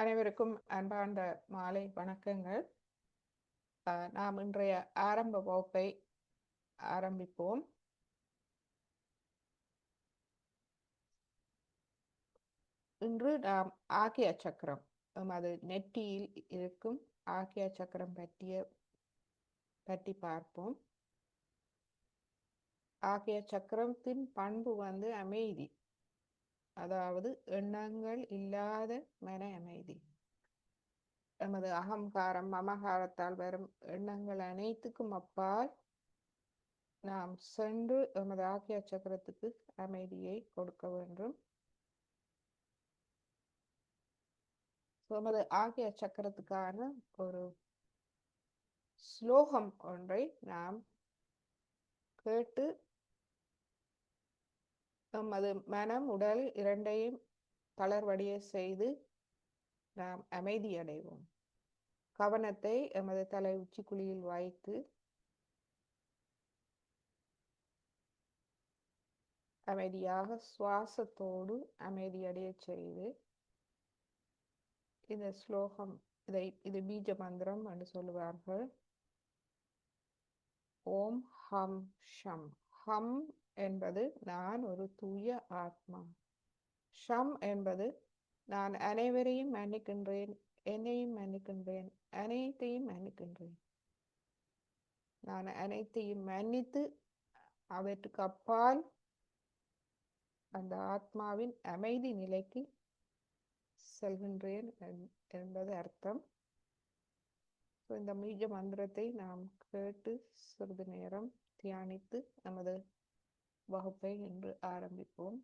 அனைவருக்கும் அன்பார்ந்த மாலை வணக்கங்கள். நாம் இன்றைய ஆரம்ப வகுப்பை ஆரம்பிப்போம். இன்று நாம் ஆக்கிய சக்கரம், அது நெற்றியில் இருக்கும் ஆக்கிய சக்கரம் பற்றி பார்ப்போம். ஆக்கிய சக்கரத்தின் பண்பு அமைதி, அதாவது எண்ணங்கள் இல்லாத மன அமைதி. எமது அகங்காரம் மமகாரத்தால் வரும் எண்ணங்கள் அனைத்துக்கும் அப்பால் நாம் சென்று எமது ஆக்கிய சக்கரத்துக்கு அமைதியை கொடுக்க வேண்டும். எமது ஆக்கிய சக்கரத்துக்கான ஒரு ஸ்லோகம் ஒன்றை நாம் கேட்டு எமது மனம் உடல் இரண்டையும் தளர்வடைய செய்து நாம் அமைதி அடைவோம். கவனத்தை எமது தலை உச்சிக்குழியில் வைத்து அமைதியாக சுவாசத்தோடு அமைதியடைய செய்து இந்த ஸ்லோகம், இது பீஜ மந்திரம் என்று சொல்லுவார்கள். ஓம் ஹம் ஷம். ஹம் என்பது நான் ஒரு தூய ஆத்மா. ஷம் என்பது நான் அனைவரையும் மன்னிக்கின்றேன், என்னையும் மன்னிக்கின்றேன், அனைத்தையும் மன்னிக்கின்றேன். நான் அனைத்தையும் மன்னித்து அவற்றுக்கு அப்பால் அந்த ஆத்மாவின் அமைதி நிலைக்கு செல்கின்றேன் என்பது அர்த்தம். இந்த பீஜ மந்திரத்தை நாம் கேட்டு சிறிது நேரம் தியானித்து நமது வகுப்பை இன்று ஆரம்பிப்போம்.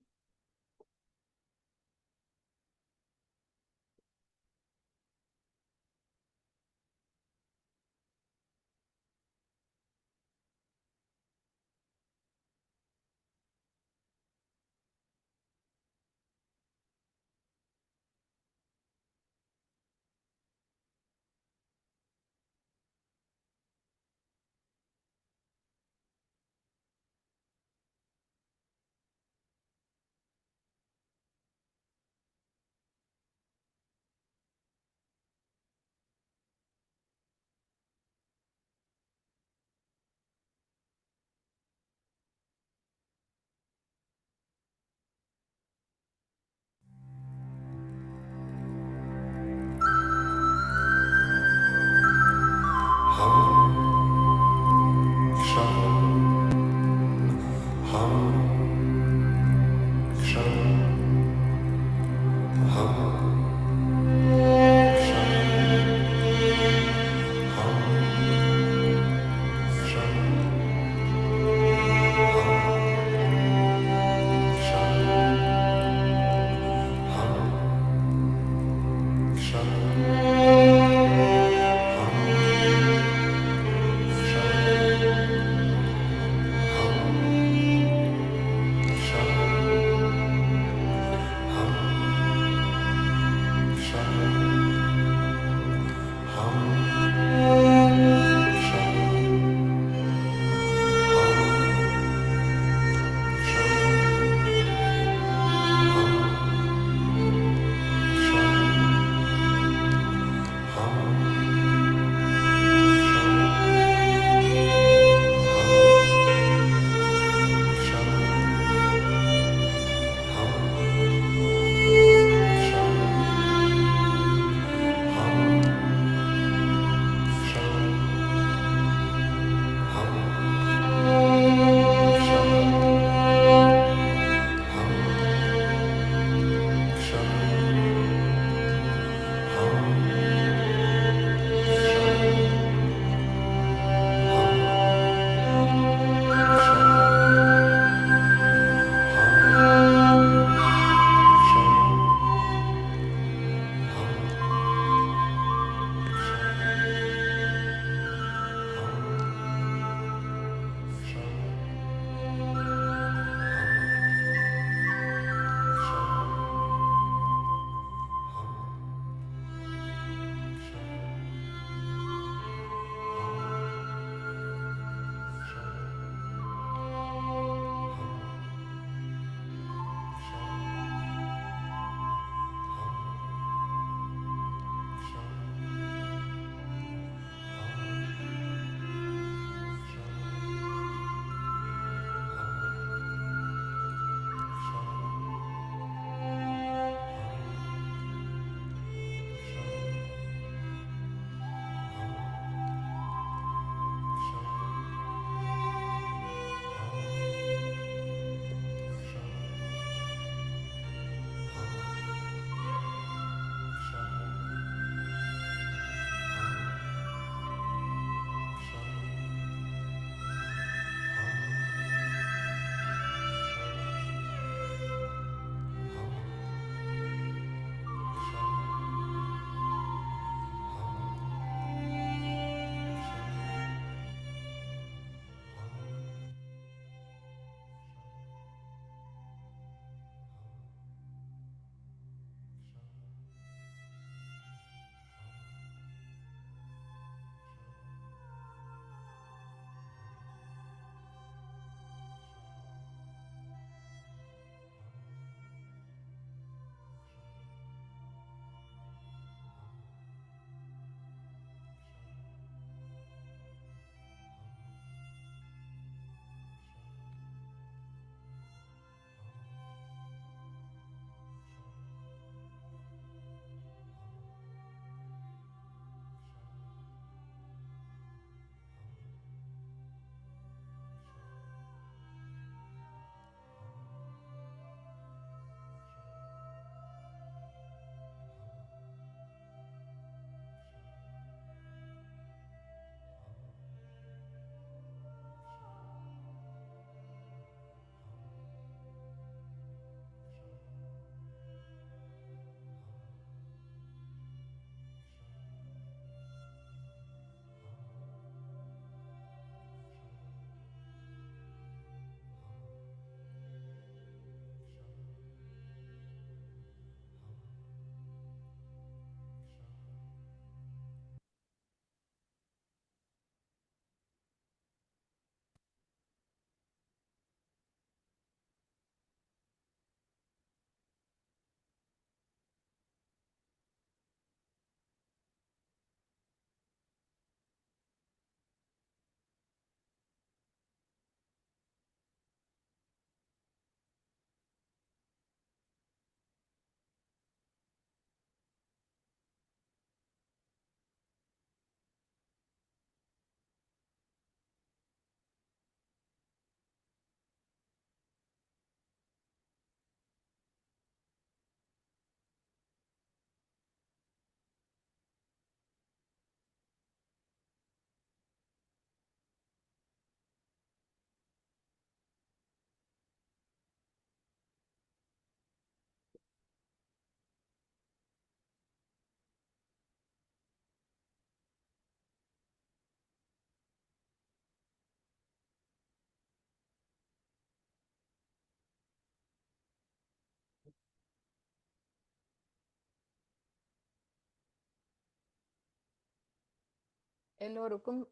எல்லோருக்கும்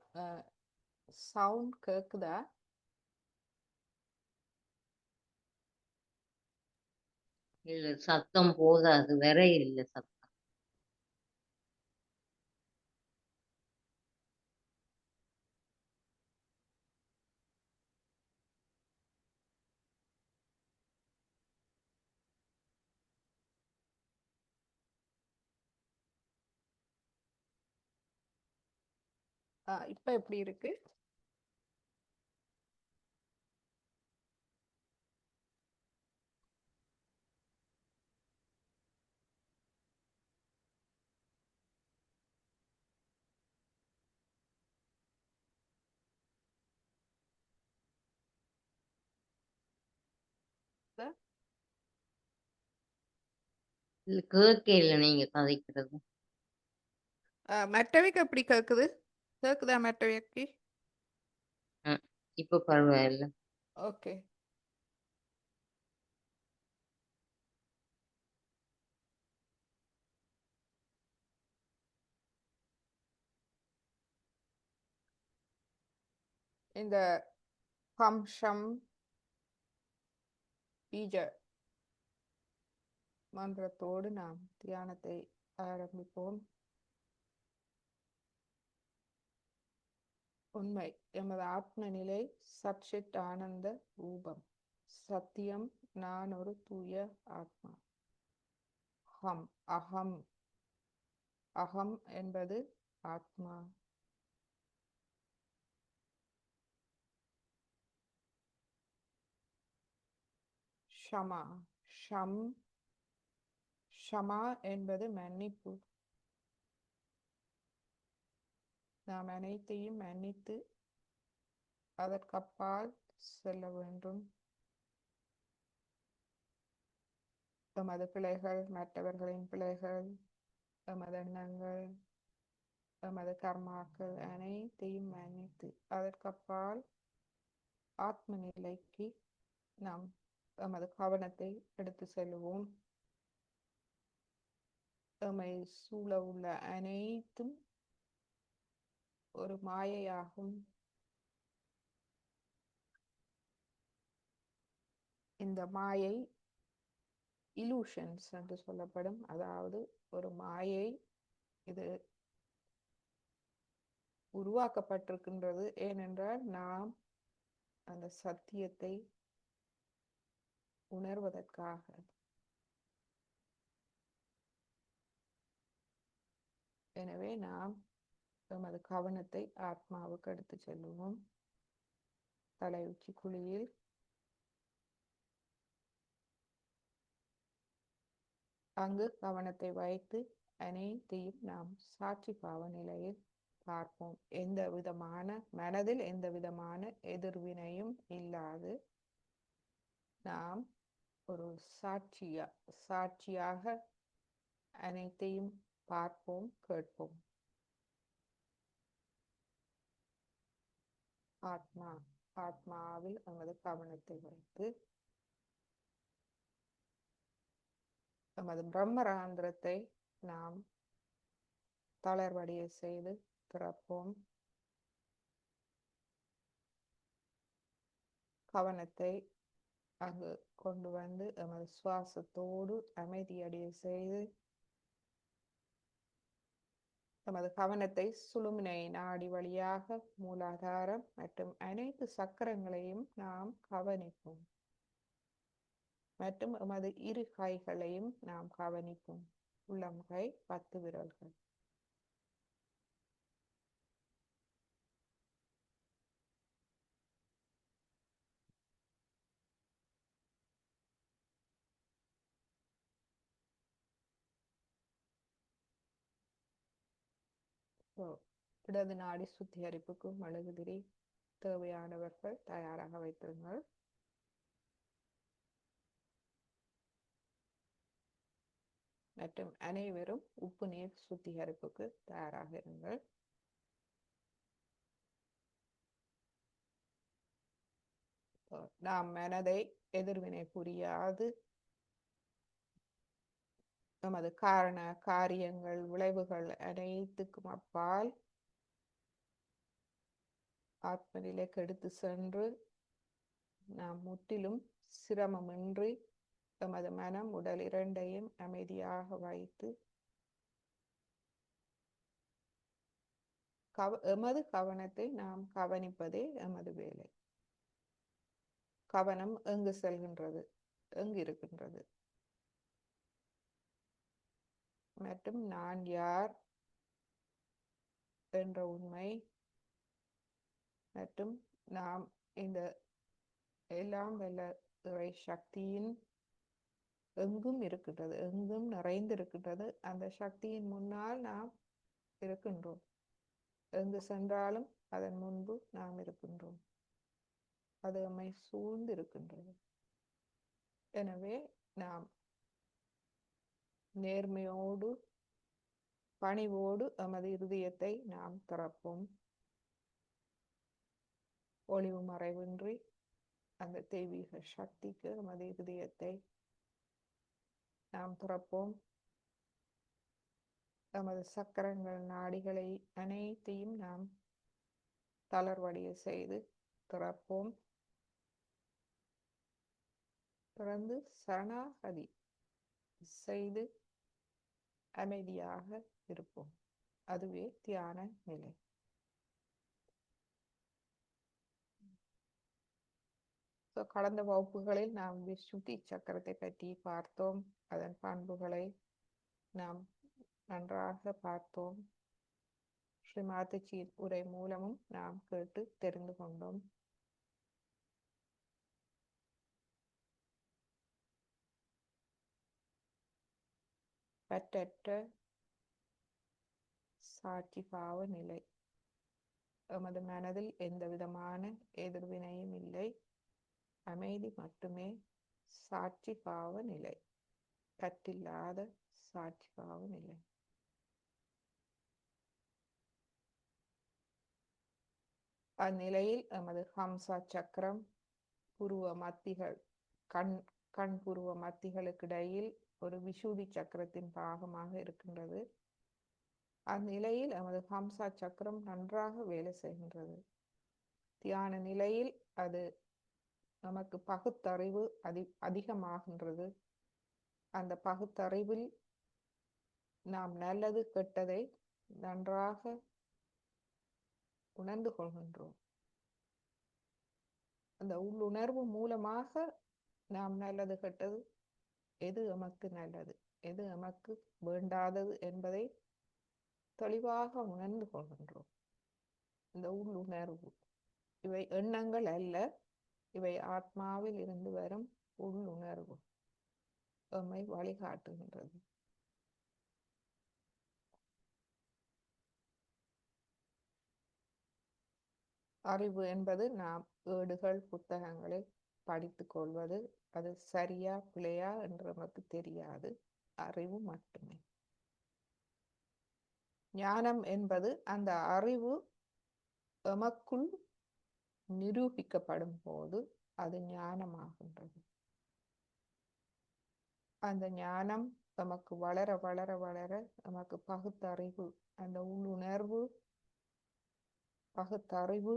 சவுண்ட் கேக்குதா? இல்ல சத்தம் போதாது, வேற இல்ல சத்தம். இப்ப எப்படி இருக்கு? இல்ல கேட்கே இல்ல நீங்க கதைக்கிறது. மற்றவைக்கு எப்படி கேக்குது? கேக்குதா மற்றவைக்கு? ம். இப்ப பரவாயில்ல. ஓகே. இந்த பம்ஷம் பீஜ மன்றத்தோடு நாம் தியானத்தை ஆரம்பிப்போம். உண்மை எமது ஆத்ம நிலை சச்சித் ஆனந்த ரூபம். சத்தியம் நான் ஒரு தூய ஆத்மா. ஹம் அகம் அகம் என்பது ஆத்மா. ஷமா ஷம் ஷமா என்பது மன்னிப்பு. நாம் அனைத்தையும் மன்னித்து அதற்கப்பால் செல்ல வேண்டும். எமது பிழைகள், மற்றவர்களின் பிழைகள், எமது எண்ணங்கள், எமது கர்மாக்கள் அனைத்தையும் மன்னித்து அதற்கப்பால் ஆத்ம நிலைக்கு நாம் எமது கவனத்தை எடுத்து செல்வோம். எம்மை சூழ உள்ள அனைத்தும் ஒரு மாயையாகும். இந்த மாயை illusions என்று சொல்லப்படும். அதாவது ஒரு மாயை. இது உருவாக்கப்பட்டிருக்கின்றது. ஏனென்றால் நாம் அந்த சத்தியத்தை உணர்வதற்காக. எனவே நாம் எமது கவனத்தை ஆத்மாவுக்கு எடுத்து செல்லுவோம். தலை உச்சி குழியில் அங்கு கவனத்தை வைத்து அனைத்தையும் நாம் சாட்சி பாவ நிலையில் பார்ப்போம். எந்த விதமான மனதில் எந்த விதமான எதிர்வினையும் இல்லாது நாம் ஒரு சாட்சியாக அனைத்தையும் பார்ப்போம், கேட்போம். ஆத்மாவில் நமது கவனத்தை வைத்து நமது பிரம்மராந்திரத்தை நாம் தளர்வடைய செய்து திறப்போம். கவனத்தை அங்கு கொண்டு வந்து நமது சுவாசத்தோடு அமைதியடைய செய்து நமது கவனத்தை சுழுமுனை நாடி வழியாக மூலாதாரம் மற்றும் அனைத்து சக்கரங்களையும் நாம் கவனிப்போம். மற்றும் எமது இரு கைகளையும் நாம் கவனிப்போம். உள்ளம் கை 10 விரல்கள். இடது நாடி சுத்திகரிப்புக்கு மெழுகுதிரி தேவையானவர்கள் தயாராக வைத்திருங்கள். மற்றும் அனைவரும் உப்பு நீர் சுத்திகரிப்புக்கு தயாராக இருங்கள். நாம் மனதை எதிர்வினை புரியாது நமது காரண காரியங்கள் விளைவுகள் அனைத்துக்கும் அப்பால் ஆத்ம நிலைக்கு எடுத்து சென்று நாம் முற்றிலும் சிரமமின்றி எமது மனம் உடல் இரண்டையும் அமைதியாக வைத்து எமது கவனத்தை நாம் கவனிப்பதே எமது வேலை. கவனம் எங்கு செல்கின்றது, எங்கு இருக்கின்றது, மற்றும் நான் யார் என்ற உண்மை, மற்றும் நாம் இந்த எல்லாம் வல்ல இறை சக்தியின் எங்கும் இருக்கின்றது, எங்கும் நிறைந்திருக்கின்றது. அந்த சக்தியின் முன்னால் நாம் இருக்கின்றோம். எங்கு சென்றாலும் அதன் முன்பு நாம் இருக்கின்றோம். அது நம்மை சூழ்ந்து இருக்கின்றது. எனவே நாம் நேர்மையோடு பணிவோடு எமது இருதயத்தை நாம் திறப்போம். ஒளிவு மறைவின்றி அந்த தெய்வீக சக்திக்கு எமது இருதயத்தை நாம் திறப்போம். நமது சக்கரங்கள் நாடிகளை அனைத்தையும் நாம் தளர்வடைய செய்து திறப்போம். திறந்து சரணாகதி செய்து அமைதியாக இருப்போம். அதுவே தியான நிலை. கடந்த வகுப்புகளில் நாம் விசுத்தி சக்கரத்தை பற்றி பார்த்தோம். அதன் பண்புகளை நாம் நன்றாக பார்த்தோம். ஸ்ரீ மாதாஜியின் உரை மூலமும் நாம் கேட்டு தெரிந்து கொண்டோம். பற்றற்ற சாட்சி பாவ நிலை. எமது மனதில் எந்த விதமான எதிர்வினையும் இல்லை. அமைதி மட்டுமே சாட்சி பாவ நிலை. பற்றில்லாத சாட்சி பாவ நிலை. அந்நிலையில் எமது ஹம்சா சக்கரம் புருவ மத்திகள் கண் புருவ மத்திகளுக்கு இடையில் ஒரு விசுதி சக்கரத்தின் பாகமாக இருக்கின்றது. அந்நிலையில் எமது ஹம்சா சக்கரம் நன்றாக வேலை செய்கின்றது. தியான நிலையில் அது நமக்கு பகுத்தறிவு அதிகமாகின்றது. அந்த பகுத்தறிவில் நாம் நல்லது கெட்டதை நன்றாக உணர்ந்து கொள்கின்றோம். அந்த உள்ளுணர்வு மூலமாக நாம் நல்லது கெட்டது, எது எமக்கு நல்லது, எது எமக்கு வேண்டாதது என்பதை தெளிவாக உணர்ந்து கொள்கின்றோம். இந்த உள்ளுணர்வு, இவை எண்ணங்கள் அல்ல, இவை ஆத்மாவில் இருந்து வரும் உள்ளுணர்வு எம்மை வழிகாட்டுகின்றது. அறிவு என்பது நாம் ஏடுகள் புத்தகங்களில் படித்துக் கொள்வது. அது சரியா பிழையா என்று நமக்கு தெரியாது. அறிவு மட்டுமே. ஞானம் என்பது அந்த அறிவு எமக்குள் நிரூபிக்கப்படும் போது அது ஞானமாகின்றது. அந்த ஞானம் நமக்கு வளர வளர வளர நமக்கு பகுத்தறிவு, அந்த உள்ளுணர்வு பகுத்தறிவு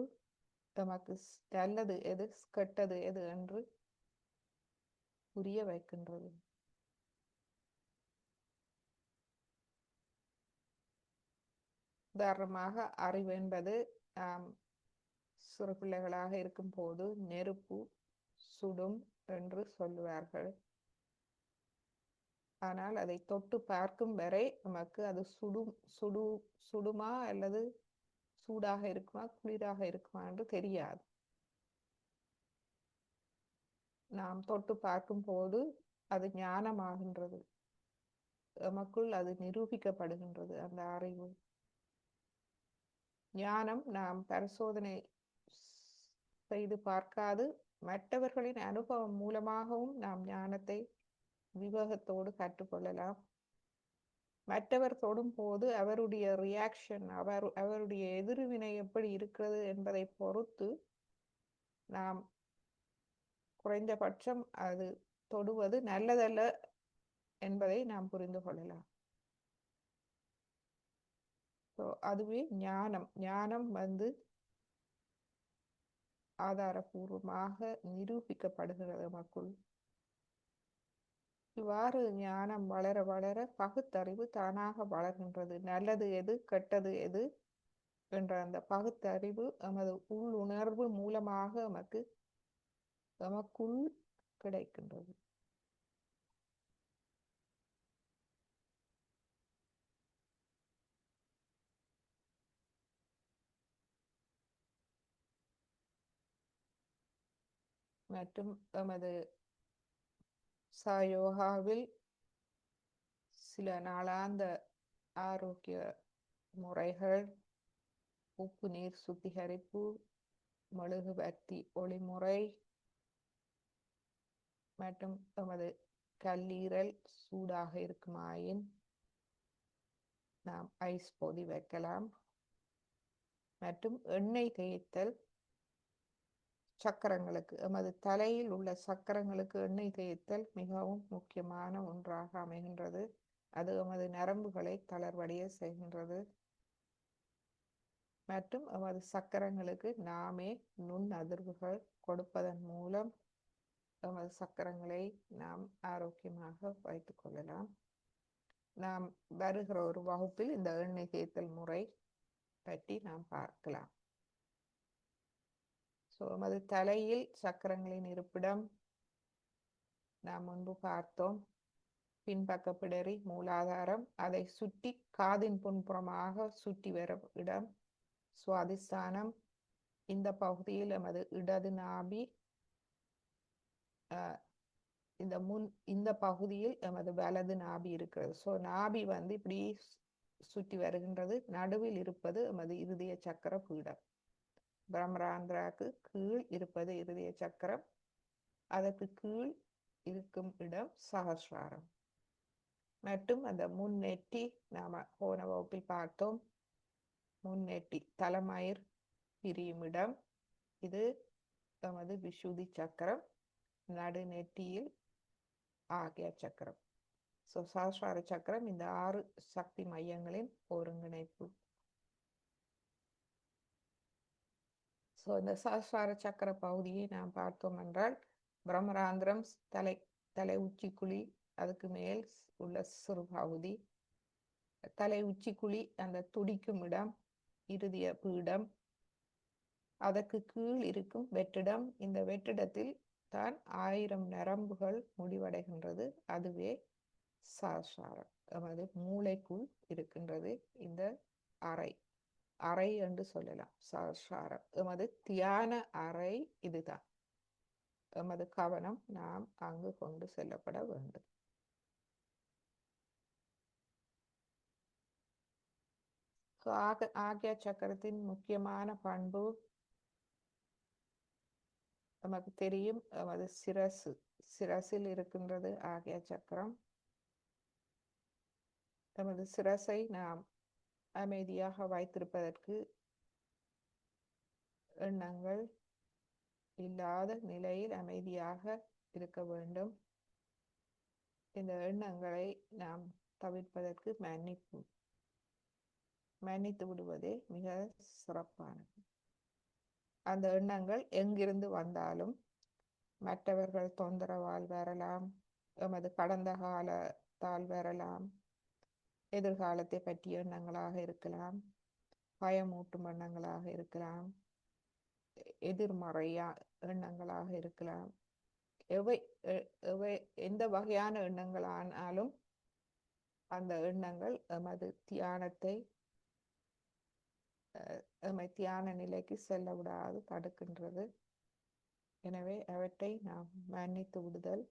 நமக்கு நல்லது எது கெட்டது எது என்று புரிய வைக்கின்றது. உதாரணமாக அறிவு என்பது சிறு பிள்ளைகளாக இருக்கும் போது நெருப்பு சுடும் என்று சொல்லுவார்கள். ஆனால் அதை தொட்டு பார்க்கும் வரை நமக்கு அது சுடுமா அல்லது சூடாக இருக்குமா குளிராக இருக்குமா என்று தெரியாது. நாம் தொட்டு பார்க்கும் போது அது ஞானமாகின்றது. நமக்குள் அது நிரூபிக்கப்படுகின்றது. அந்த அறிவு ஞானம் நாம் பரிசோதனை செய்து பார்க்காது, மற்றவர்களின் அனுபவம் மூலமாகவும் நாம் ஞானத்தை விவேகத்தோடு கற்றுக்கொள்ளலாம். மற்றவர் தொடும் போது அவருடைய ரியாக்ஷன், அவருடைய எதிர்வினை எப்படி இருக்கிறது என்பதை பொறுத்து நாம் குறைந்தபட்சம் அது தொடுவது நல்லதல்ல என்பதை நாம் புரிந்து கொள்ளலாம். அதுவே ஞானம். ஞானம் வந்து ஆதாரபூர்வமாக நிரூபிக்கப்படுகிறது நமக்குள். இவ்வாறு ஞானம் வளர வளர பகுத்தறிவு தானாக வளர்கின்றது. நல்லது எது, கெட்டது எது என்ற அந்த பகுத்தறிவு நமது உள்ளுணர்வு மூலமாக நமக்குள் கிடைக்கின்றது. மற்றும் நமது சாயோகாவில் சில நாளாந்த ஆரோக்கிய முறைகள், உப்பு நீர் சுத்திகரிப்பு, மெழுகுவர்த்தி ஒளிமுறை மற்றும் நமது கல்லீரல் சூடாக இருக்குமாயின் நாம் ஐஸ் பொதி வைக்கலாம். மற்றும் எண்ணெய் தேய்த்தல் சக்கரங்களுக்கு, எமது தலையில் உள்ள சக்கரங்களுக்கு எண்ணெய் தேய்த்தல் மிகவும் முக்கியமான ஒன்றாக அமைகின்றது. அது எமது நரம்புகளை தளர்வடைய செய்கின்றது. மற்றும் எமது சக்கரங்களுக்கு நாமே நுண் அதிர்வுகள் கொடுப்பதன் மூலம் எமது சக்கரங்களை நாம் ஆரோக்கியமாக வைத்துக் கொள்ளலாம். நாம் வருகிற ஒரு வகுப்பில் இந்த எண்ணெய் தேய்த்தல் முறை பற்றி நாம் பார்க்கலாம். எமது தலையில் சக்கரங்களின் இருப்பிடம் நாம் முன்பு பார்த்தோம். பின்பக்க பிடரி மூலாதாரம், அதை சுற்றி காதின் புன்புறமாக சுற்றி வரும் இடம் சுவாதிஸ்தானம். இந்த பகுதியில் எமது இடது நாபி, இந்த பகுதியில் எமது வலது நாபி இருக்கிறது. நாபி இப்படி சுற்றி வருகின்றது. நடுவில் இருப்பது எமது இருதய சக்கர பீடம். பிரம்மராந்திராக்கு கீழ் இருப்பது இருதய சக்கரம். அதற்கு கீழ் இருக்கும் இடம் சகசிராரம். மற்றும் அந்த முன்னெட்டி நாம போன வகுப்பில் பார்த்தோம். முன்னெட்டி தலைமயிர் பிரியும் இடம். இது நமது விசுதி சக்கரம். நடுநெட்டியில் ஆகிய சக்கரம். சகசிரார சக்கரம் இந்த 6 சக்தி மையங்களின் ஒருங்கிணைப்பு. இந்த சகசிரார சக்கர பகுதியை நாம் பார்த்தோம் என்றால், பிரம்மராந்திரம் தலை உச்சிக்குழி, அதுக்கு மேல் உள்ள சிறு பகுதி, தலை உச்சிக்குழி அந்த துடிக்கும் இடம் இருதய பீடம். அதற்கு கீழ் இருக்கும் வெற்றிடம். இந்த வெற்றிடத்தில் தான் 1000 நரம்புகள் முடிவடைகின்றது. அதுவே சகசிராரம். நமது மூளைக்குள் இருக்கின்றது இந்த அறை என்று சொல்லலாம். சகசிராரம் எமது தியான அறை. இதுதான் எமது கவனம் நாம் அங்கு கொண்டு செல்லப்பட வேண்டும். ஆக்ஞா சக்கரத்தின் முக்கியமான பண்பு நமக்கு தெரியும். எமது சிரசில் இருக்கின்றது ஆக்ஞா சக்கரம். நமது சிரசை நாம் அமைதியாக வைத்திருப்பதற்கு எண்ணங்கள் இல்லாத நிலையில் அமைதியாக இருக்க வேண்டும். இந்த எண்ணங்களை நாம் தவிர்ப்பதற்கு மன்னித்து விடுவதே மிக சிறப்பானது. அந்த எண்ணங்கள் எங்கிருந்து வந்தாலும், மற்றவர்கள் தொந்தரவால் வரலாம், எமது கடந்த காலத்தால் வரலாம், எதிர்காலத்தை பற்றிய எண்ணங்களாக இருக்கலாம், பயமூட்டும் எண்ணங்களாக இருக்கலாம், எதிர்மறையா எண்ணங்களாக இருக்கலாம். எந்த வகையான எண்ணங்கள் ஆனாலும் அந்த எண்ணங்கள் எமது தியான நிலைக்கு செல்ல விடாது தடுக்கின்றது. எனவே அவற்றை நாம் மன்னித்து விடுதல்.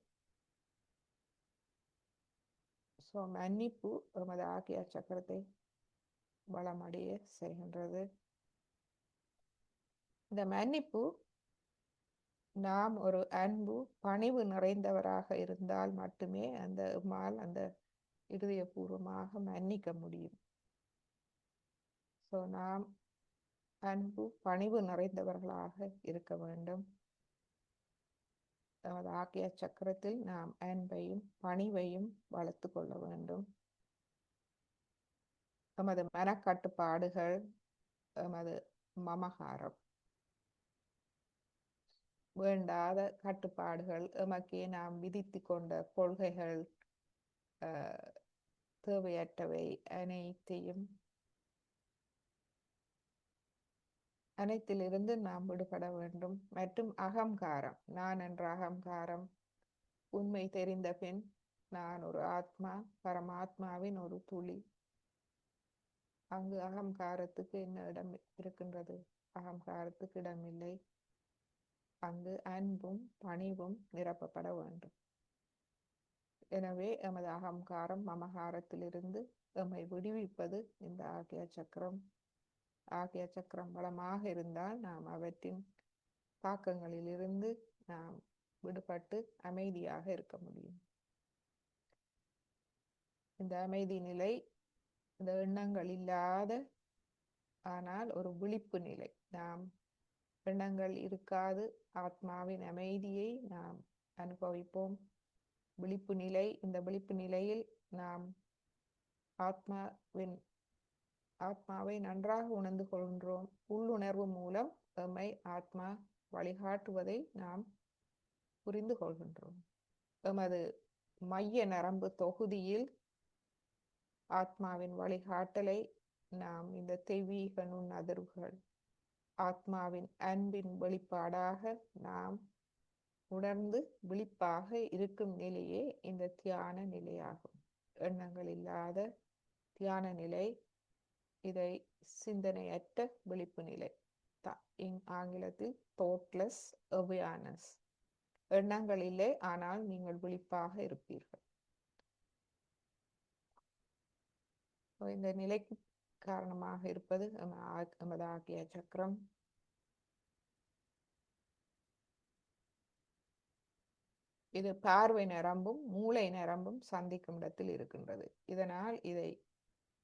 மன்னிப்பு எமது ஆக்ஞா சக்கரத்தை வளமடைய செய்கின்றது. இந்த மன்னிப்பு, நாம் ஒரு அன்பு பணிவு நிறைந்தவராக இருந்தால் மட்டுமே அந்த இதயபூர்வமாக மன்னிக்க முடியும். நாம் அன்பு பணிவு நிறைந்தவர்களாக இருக்க வேண்டும். நமது ஆக்ஞா சக்கரத்தில் நாம் அன்பையும் பணிவையும் வளர்த்து கொள்ள வேண்டும். நமது மனக்கட்டுப்பாடுகள், நமது மமகாரம், வேண்டாத கட்டுப்பாடுகள், எமக்கே நாம் விதித்து கொண்ட கொள்கைகள், தேவையற்றவை அனைத்திலிருந்து நாம் விடுபட வேண்டும். மற்றும் அகங்காரம், நான் என்ற அகங்காரம், உண்மை தெரிந்த பின் நான் ஒரு ஆத்மா, பரமாத்மாவின் ஒரு துளி. அங்கு அகங்காரத்துக்கு என்ன இடம் இருக்கின்றது? அகங்காரத்துக்கு இடமில்லை. அங்கு அன்பும் பணிவும் நிரப்பப்பட வேண்டும். எனவே எமது அகங்காரம் மமகாரத்திலிருந்து எம்மை விடுவிப்பது இந்த ஆக்யா சக்கரம். ஆக்யா சக்கரம் பலமாக இருந்தால் நாம் அவற்றின் தாக்கங்களிலிருந்து நாம் விடுபட்டு அமைதியாக இருக்க முடியும். இந்த அமைதி நிலை இந்த எண்ணங்கள் இல்லாத, ஆனால் ஒரு விழிப்பு நிலை. நாம் எண்ணங்கள் இருக்காது ஆத்மாவின் அமைதியை நாம் அனுபவிப்போம். விழிப்பு நிலை, இந்த விழிப்பு நிலையில் நாம் ஆத்மாவை நன்றாக உணர்ந்து கொள்கின்றோம். உள்ளுணர்வு மூலம் எம்மை ஆத்மா வழிகாட்டுவதை நாம் புரிந்து கொள்கின்றோம். எமது மைய நரம்பு தொகுதியில் ஆத்மாவின் வழிகாட்டலை நாம் இந்த தெய்வீக நுண்ணதிர்வுகள், ஆத்மாவின் அன்பின் வெளிப்பாடாக நாம் உணர்ந்து விழிப்பாக இருக்கும் நிலையே இந்த தியான நிலையாகும். எண்ணங்கள் இல்லாத தியான நிலை, இதை சிந்தனையற்ற விழிப்பு நிலை, ஆங்கிலத்தில் தாட்லெஸ் அவேர்னஸ். எண்ணங்கள் இல்லை, ஆனால் நீங்கள் விழிப்பாக இருப்பீர்கள். இந்த நிலைக்கு காரணமாக இருப்பது எமது ஆக்யா சக்கரம். இது பார்வை நரம்பும் மூளை நரம்பும் சந்திக்கும் இடத்தில் இருக்கின்றது. இதனால் இதை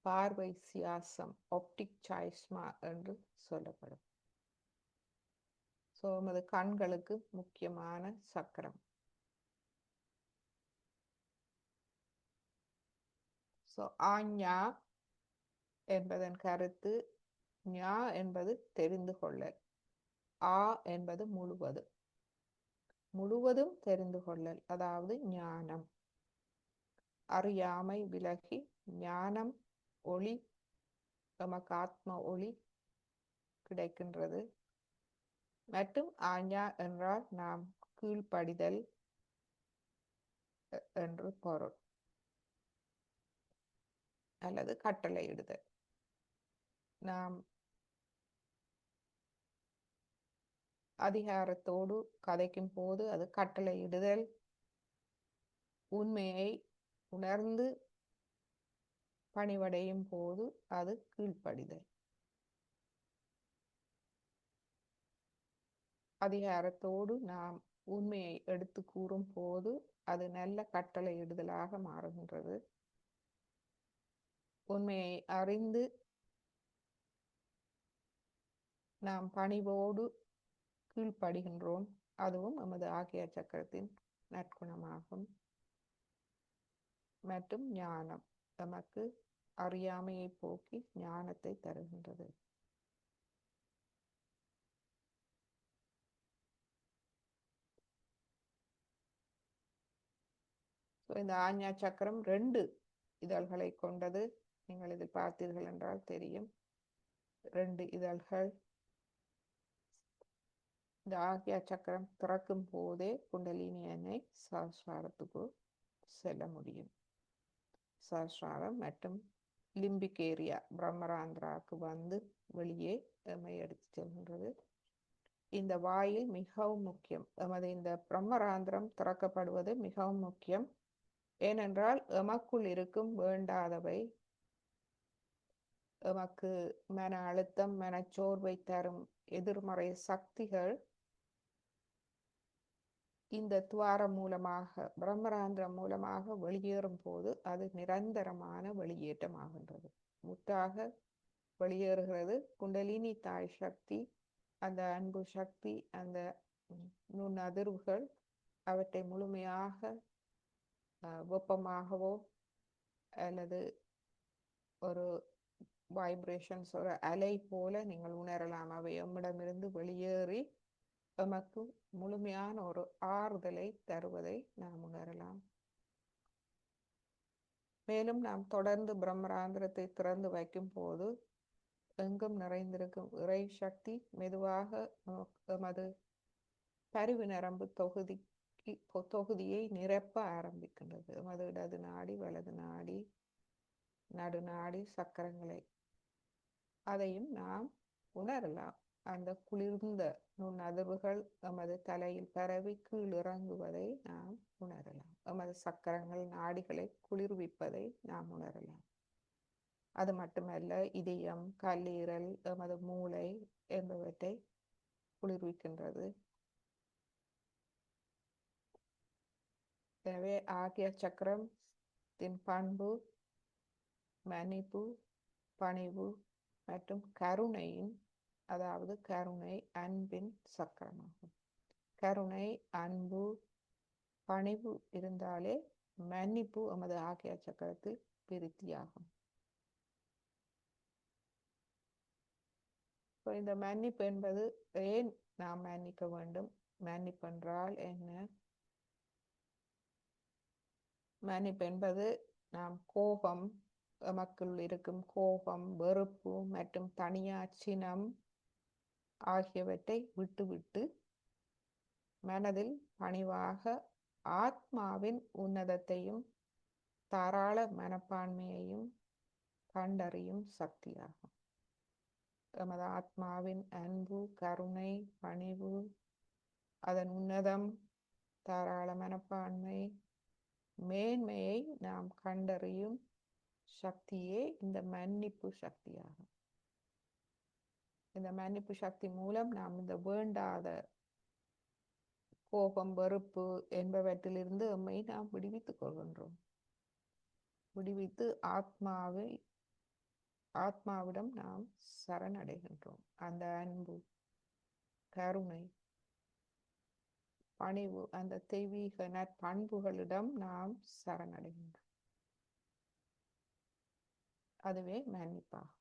பார்வை சியாசம், ஆப்டிக் சாய்ஸ்மா என்று சொல்லப்படும். எமது கண்களுக்கு முக்கியமான சக்கரம். ஆஞா என்பதன் கருத்து, ஞா என்பது தெரிந்து கொள்ளல், ஆ என்பது முழுவதும் தெரிந்து கொள்ளல், அதாவது ஞானம். அறியாமை விலகி ஞானம் ஒளி, நமக்கு ஆத்ம ஒளி கிடைக்கின்றது. மற்றும் ஆஞா என்றால் நாம் கீழ்ப்படிதல் என்று பொருள், அல்லது கட்டளையிடுதல். நாம் அதிகாரத்தோடு கதைக்கும் போது அது கட்டளையிடுதல். உண்மையை உணர்ந்து பணிவடையும் போது அது கீழ்ப்படிதல். அதிகாரத்தோடு நாம் உண்மையை எடுத்து கூறும் போது அது நல்ல கட்டளையிடுதலாக மாறுகின்றது. உண்மையை அறிந்து நாம் பணிவோடு கீழ்ப்படுகின்றோம். அதுவும் நமது ஆக்யா சக்கரத்தின் நற்குணமாகும். மற்றும் ஞானம், நமக்கு அறியாமையை போக்கி ஞானத்தை தருகின்றது. இந்த ஆஞ்ஞா சக்கரம் 2 இதழ்களை கொண்டது. நீங்கள் இதில் பார்த்தீர்கள் என்றால் தெரியும், 2 இதழ்கள். இந்த ஆக்யா சக்கரம் திறக்கும் போதே குண்டலினி எண்ணெய் சஹஸ்ராரத்துக்கு செல்ல முடியும். சஹஸ்ராரம் மற்றும் லிம்பிக் ஏரியா பிரம்மராந்திராவுக்கு வந்து வெளியே எம்மை எடுத்து செல்கின்றது. இந்த வாயில் மிகவும் முக்கியம். எமது இந்த பிரம்மராந்திரம் திறக்கப்படுவது மிகவும் முக்கியம். ஏனென்றால் எமக்குள் இருக்கும் வேண்டாதவை, எமக்கு மன அழுத்தம், மனச்சோர்வை தரும் எதிர்மறை சக்திகள் இந்த துவாரம் மூலமாக, பிரம்மராந்திரம் மூலமாக வெளியேறும் போது அது நிரந்தரமான வெளியேற்றமாகின்றது. முற்றாக வெளியேறுகிறது. குண்டலினி தாய் சக்தி, அந்த அன்பு சக்தி, அந்த நுண்ணதிர்வுகள் அவற்றை முழுமையாக வெப்பமாகவோ அல்லது ஒரு வைப்ரேஷன்ஸ், ஒரு அலை போல நீங்கள் உணரலாம். அவை எம்மிடமிருந்து வெளியேறி எமக்கு முழுமையான ஒரு ஆறுதலை தருவதை நாம் உணரலாம். மேலும் நாம் தொடர்ந்து பிரம்மராந்திரத்தை திறந்து வைக்கும் போது எங்கும் நிறைந்திருக்கும் இறை சக்தி மெதுவாக எமது பரிவு நரம்பு தொகுதியை நிரப்ப ஆரம்பிக்கின்றது. எமது இடது நாடி, வலது நாடி, நடுநாடி, சக்கரங்களை அதையும் நாம் உணரலாம். அந்த குளிர்ந்த நுண்ணதிர்வுகள் எமது தலையில் பரவி கீழ் இறங்குவதை நாம் உணரலாம். எமது சக்கரங்கள் நாடிகளை குளிர்விப்பதை நாம் உணரலாம். அது மட்டுமல்ல, இதயம், கல்லீரல், எமது மூளை என்பவற்றை குளிர்விக்கின்றது. எனவே ஆகிய சக்கரத்தின் பண்பு மன்னிப்பு, பணிவு மற்றும் கருணையின், அதாவது கருணை அன்பின் சக்கரமாகும். கருணை, அன்பு, பணிவு இருந்தாலே மன்னிப்பு எமது ஆகிய சக்கரத்தில் விருத்தியாகும். இந்த மன்னிப்பு என்பது ஏன் நாம் மன்னிக்க வேண்டும்? மன்னிப்பு என்றால் என்ன? மன்னிப்பு என்பது நாம் கோபம், எமக்குள் இருக்கும் கோபம், வெறுப்பு மற்றும் தனியாட்சினம் ஆகியவற்றை விட்டுவிட்டு மனதில் பணிவாக ஆத்மாவின் உன்னதத்தையும் தாராள மனப்பான்மையையும் கண்டறியும் சக்தியாகும். எமது ஆத்மாவின் அன்பு, கருணை, பணிவு, அதன் உன்னதம், தாராள மனப்பான்மை, மேன்மையை நாம் கண்டறியும் சக்தியே இந்த மன்னிப்பு சக்தியாகும். இந்த மன்னிப்பு சக்தி மூலம் நாம் இந்த வேண்டாத கோபம், வெறுப்பு என்பவற்றிலிருந்து நம்மை நாம் விடுவித்துக் கொள்கின்றோம். விடுவித்து ஆத்மாவிடம் நாம் சரணடைகின்றோம். அந்த அன்பு, கருணை, பணிவு, அந்த தெய்வீக நற்பண்புகளிடம் நாம் சரணடைகின்றோம். அதுவே மன்னிப்பாகும்.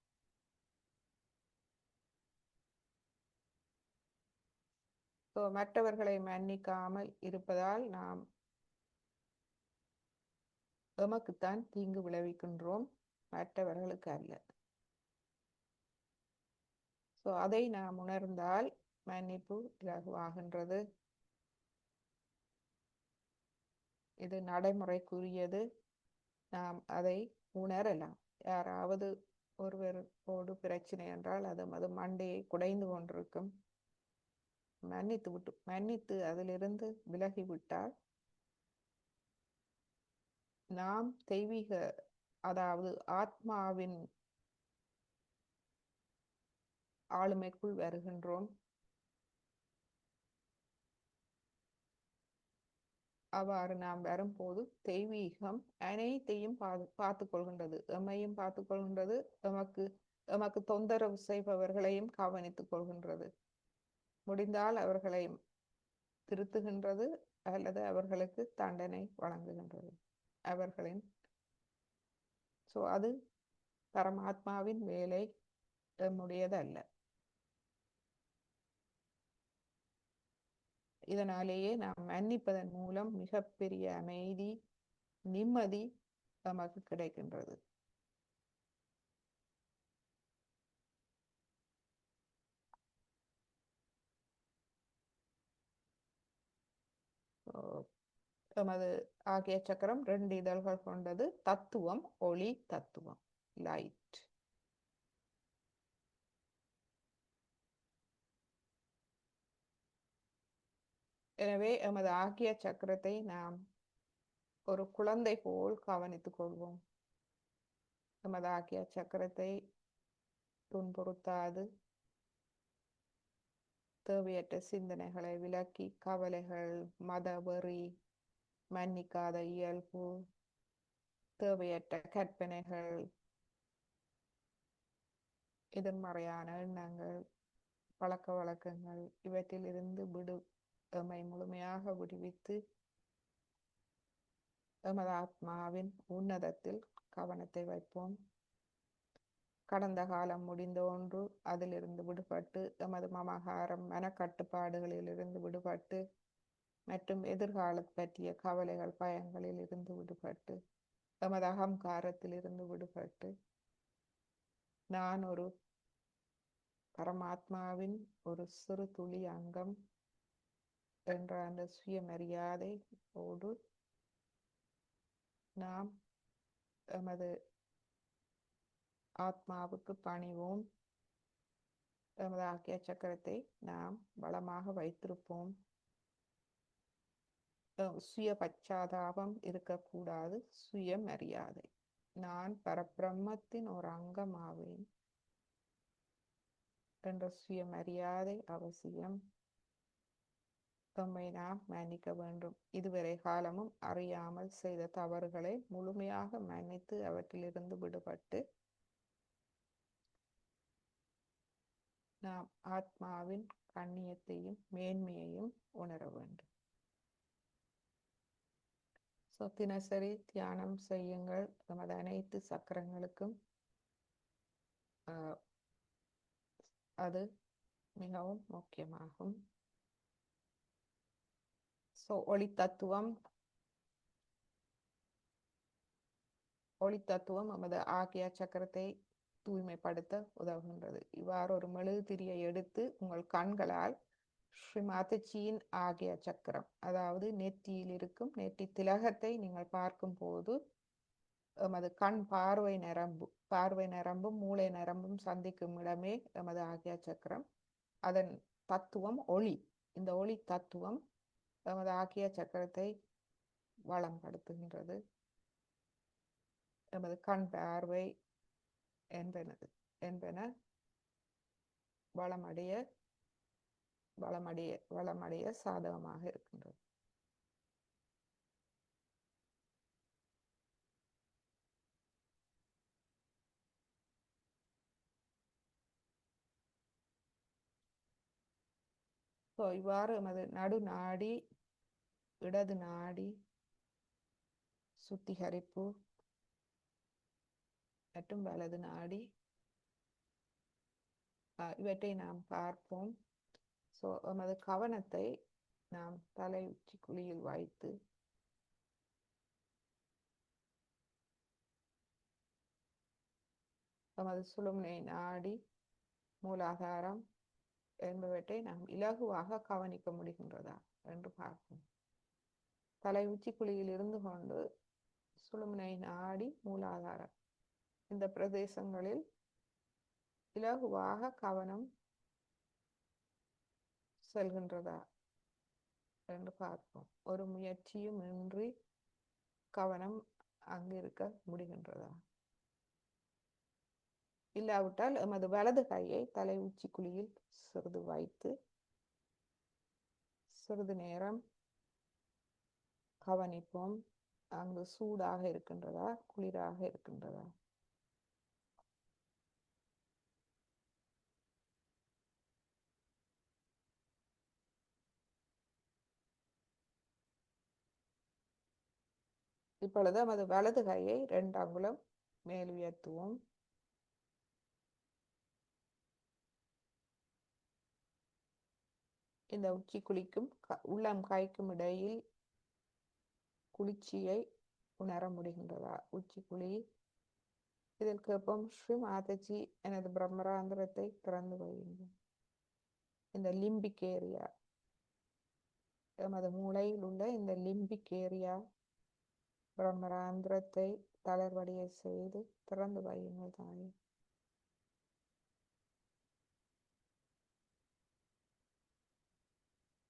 மற்றவர்களை மன்னிக்காமல் இருப்பதால் நாம் எமக்குத்தான் தீங்கு விளைவிக்கின்றோம், மற்றவர்களுக்கு அல்ல. அதை நாம் உணர்ந்தால் மன்னிப்பு இலகுவாகின்றது. இது நடைமுறைக்குரியது. நாம் அதை உணரலாம். யாராவது ஒருவரோடு பிரச்சனை என்றால் அது மண்டையை குடைந்து கொண்டிருக்கும். மன்னித்து அதிலிருந்து விலகிவிட்டால் நாம் தெய்வீக, அதாவது ஆத்மாவின் ஆளுமைக்குள் வருகின்றோம். அவ்வாறு நாம் வரும்போது தெய்வீகம் அனைத்தையும் பார்த்துக் கொள்கின்றது. எம்மையும் பார்த்துக் கொள்கின்றது, எமக்கு தொந்தரவு செய்பவர்களையும் கவனித்துக் கொள்கின்றது. முடிந்தால் அவர்களை திருத்துகின்றது அல்லது அவர்களுக்கு தண்டனை வழங்குகின்றது. அது பரமாத்மாவின் வேலை, நம்முடையதல்ல. இதனாலேயே நாம் மன்னிப்பதன் மூலம் மிகப்பெரிய அமைதி, நிம்மதி நமக்கு கிடைக்கின்றது. எமது ஆகிய சக்கரம் 2 இதழ்கள் கொண்டது. தத்துவம், ஒளி தத்துவம், லைட். எனவே எமது ஆகிய சக்கரத்தை நாம் ஒரு குழந்தை போல் கவனித்துக் கொள்வோம். எமது ஆகிய சக்கரத்தை துன்புறுத்தாது, தேவையற்ற சிந்தனைகளை விலக்கி, கவலைகள், மதவெறி, மன்னிக்காத இயல்பு, தேவையற்ற கற்பனைகள், எதிர்மறையான எண்ணங்கள், பழக்க வழக்கங்கள், இவற்றில் இருந்து எம்மை முழுமையாக விடுவித்து எமது ஆத்மாவின் உன்னதத்தில் கவனத்தை வைப்போம். கடந்த காலம் முடிந்த ஒன்று, அதிலிருந்து விடுபட்டு எமது மமகாரம் மனக்கட்டுப்பாடுகளிலிருந்து விடுபட்டு மற்றும் எதிர்காலம் பற்றிய கவலைகள் பயங்களில் இருந்து விடுபட்டு எமது அகங்காரத்திலிருந்து விடுபட்டு நான் ஒரு பரமாத்மாவின் ஒரு சிறு துளி அங்கம் என்ற அந்த சுயமரியாதையோடு நாம் எமது ஆத்மாவுக்கு பணிவோம். எமது ஆக்கிய சக்கரத்தை நாம் பலமாக வைத்திருப்போம். சுய பச்சாதாபம் இருக்கக்கூடாது. சுயமரியாதை. நான் பரபிரம்மத்தின் ஒரு அங்கமாவேன் என்ற சுயமரியாதை அவசியம். தம்மை நாம் மன்னிக்க வேண்டும். இதுவரை காலமும் அறியாமல் செய்த தவறுகளை முழுமையாக மன்னித்து அவற்றிலிருந்து விடுபட்டு நாம் ஆத்மாவின் கண்ணியத்தையும் மேன்மையையும் உணர வேண்டும். தினசரி தியானம் செய்யுங்கள். நமது அனைத்து சக்கரங்களுக்கும் அது மிகவும் முக்கியமாகும். ஒளி தத்துவம் நமது ஆகிய சக்கரத்தை தூய்மைப்படுத்த உதவுகின்றது. இவ்வாறு ஒரு மெழுகுதிரியை எடுத்து உங்கள் கண்களால் ஸ்ரீ மாதாஜியின் ஆகிய சக்கரம், அதாவது நெற்றியில் இருக்கும் நெற்றி திலகத்தை நீங்கள் பார்க்கும் போது எமது கண் பார்வை நரம்பும் மூளை நரம்பும் சந்திக்கும் இடமே எமது ஆகிய சக்கரம். அதன் தத்துவம் ஒளி. இந்த ஒளி தத்துவம் எமது ஆகிய சக்கரத்தை வளம்படுத்துகின்றது. எமது கண் பார்வை என்பன வளமடைய சாதகமாக இருக்கின்றது. இவ்வாறு எமது நடு நாடி, இடது நாடி சுத்திகரிப்பு மற்றும் வலது நாடி இவற்றை நாம் பார்ப்போம். எமது கவனத்தை நாம் தலை உச்சி குழியில் வைத்து எமது சுழுமுனை நாடி, மூலாதாரம் என்பவற்றை நாம் இலகுவாக கவனிக்க முடிகின்றதா என்று பார்ப்போம். தலை உச்சி குழியில் இருந்து கொண்டு சுழுமுனை நாடி, மூலாதாரம் இந்த பிரதேசங்களில் இலகுவாக கவனம் செல்கின்றதா என்று பார்ப்போம். ஒரு முயற்சியும் இன்றி கவனம் அங்கிருக்க முடிகின்றதா? இல்லாவிட்டால் எமது வலது கையை தலை உச்சி குழியில் சிறிது வைத்து சிறிது நேரம் கவனிப்போம். அங்கு சூடாக இருக்கின்றதா, குளிராக இருக்கின்றதா? இப்பொழுது நமது வலது கையை 2 அங்குலம் மேல் உயர்த்துவோம். இந்த உச்சி குழிக்கும் உள்ளம் கைக்கும் இடையில் குளிர்ச்சியை உணர முடிகின்றதா? உச்சி குழி. இதில் கேட்போம், ஸ்ரீ மாதாஜி எனது பிரம்மராந்திரத்தை திறந்து வையுங்கள். இந்த லிம்பிக் ஏரியா, எமது மூளையில் உள்ள இந்த லிம்பிக் ஏரியா பிரம்மராந்திரத்தை தளர்வடைய செய்து திறந்து வையுங்கள் தாயே.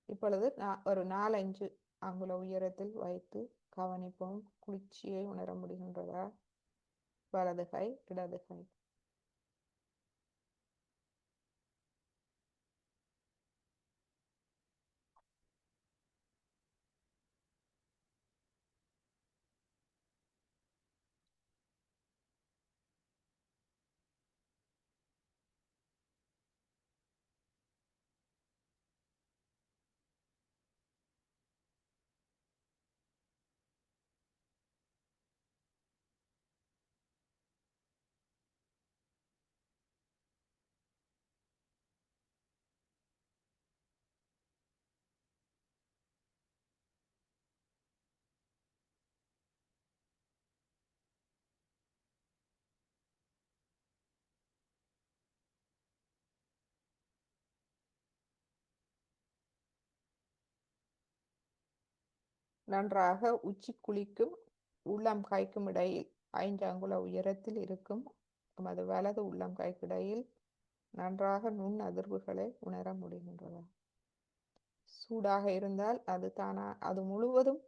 இப்பொழுது ஒரு 4-5 அங்குல உயரத்தில் வைத்து கவனிப்போம். குளிர்ச்சியை உணர முடிகின்றதா? வலது கை, இடது கை. நன்றாக உச்சி குழிக்கும் உள்ளம் கைக்கும் இடையில் 5 அங்குல உயரத்தில் இருக்கும் நமது வலது உள்ளம் கைக்கிடையில் நன்றாக நுண் அதிர்வுகளை உணர முடிகின்றன. சூடாக இருந்தால் அது முழுவதும்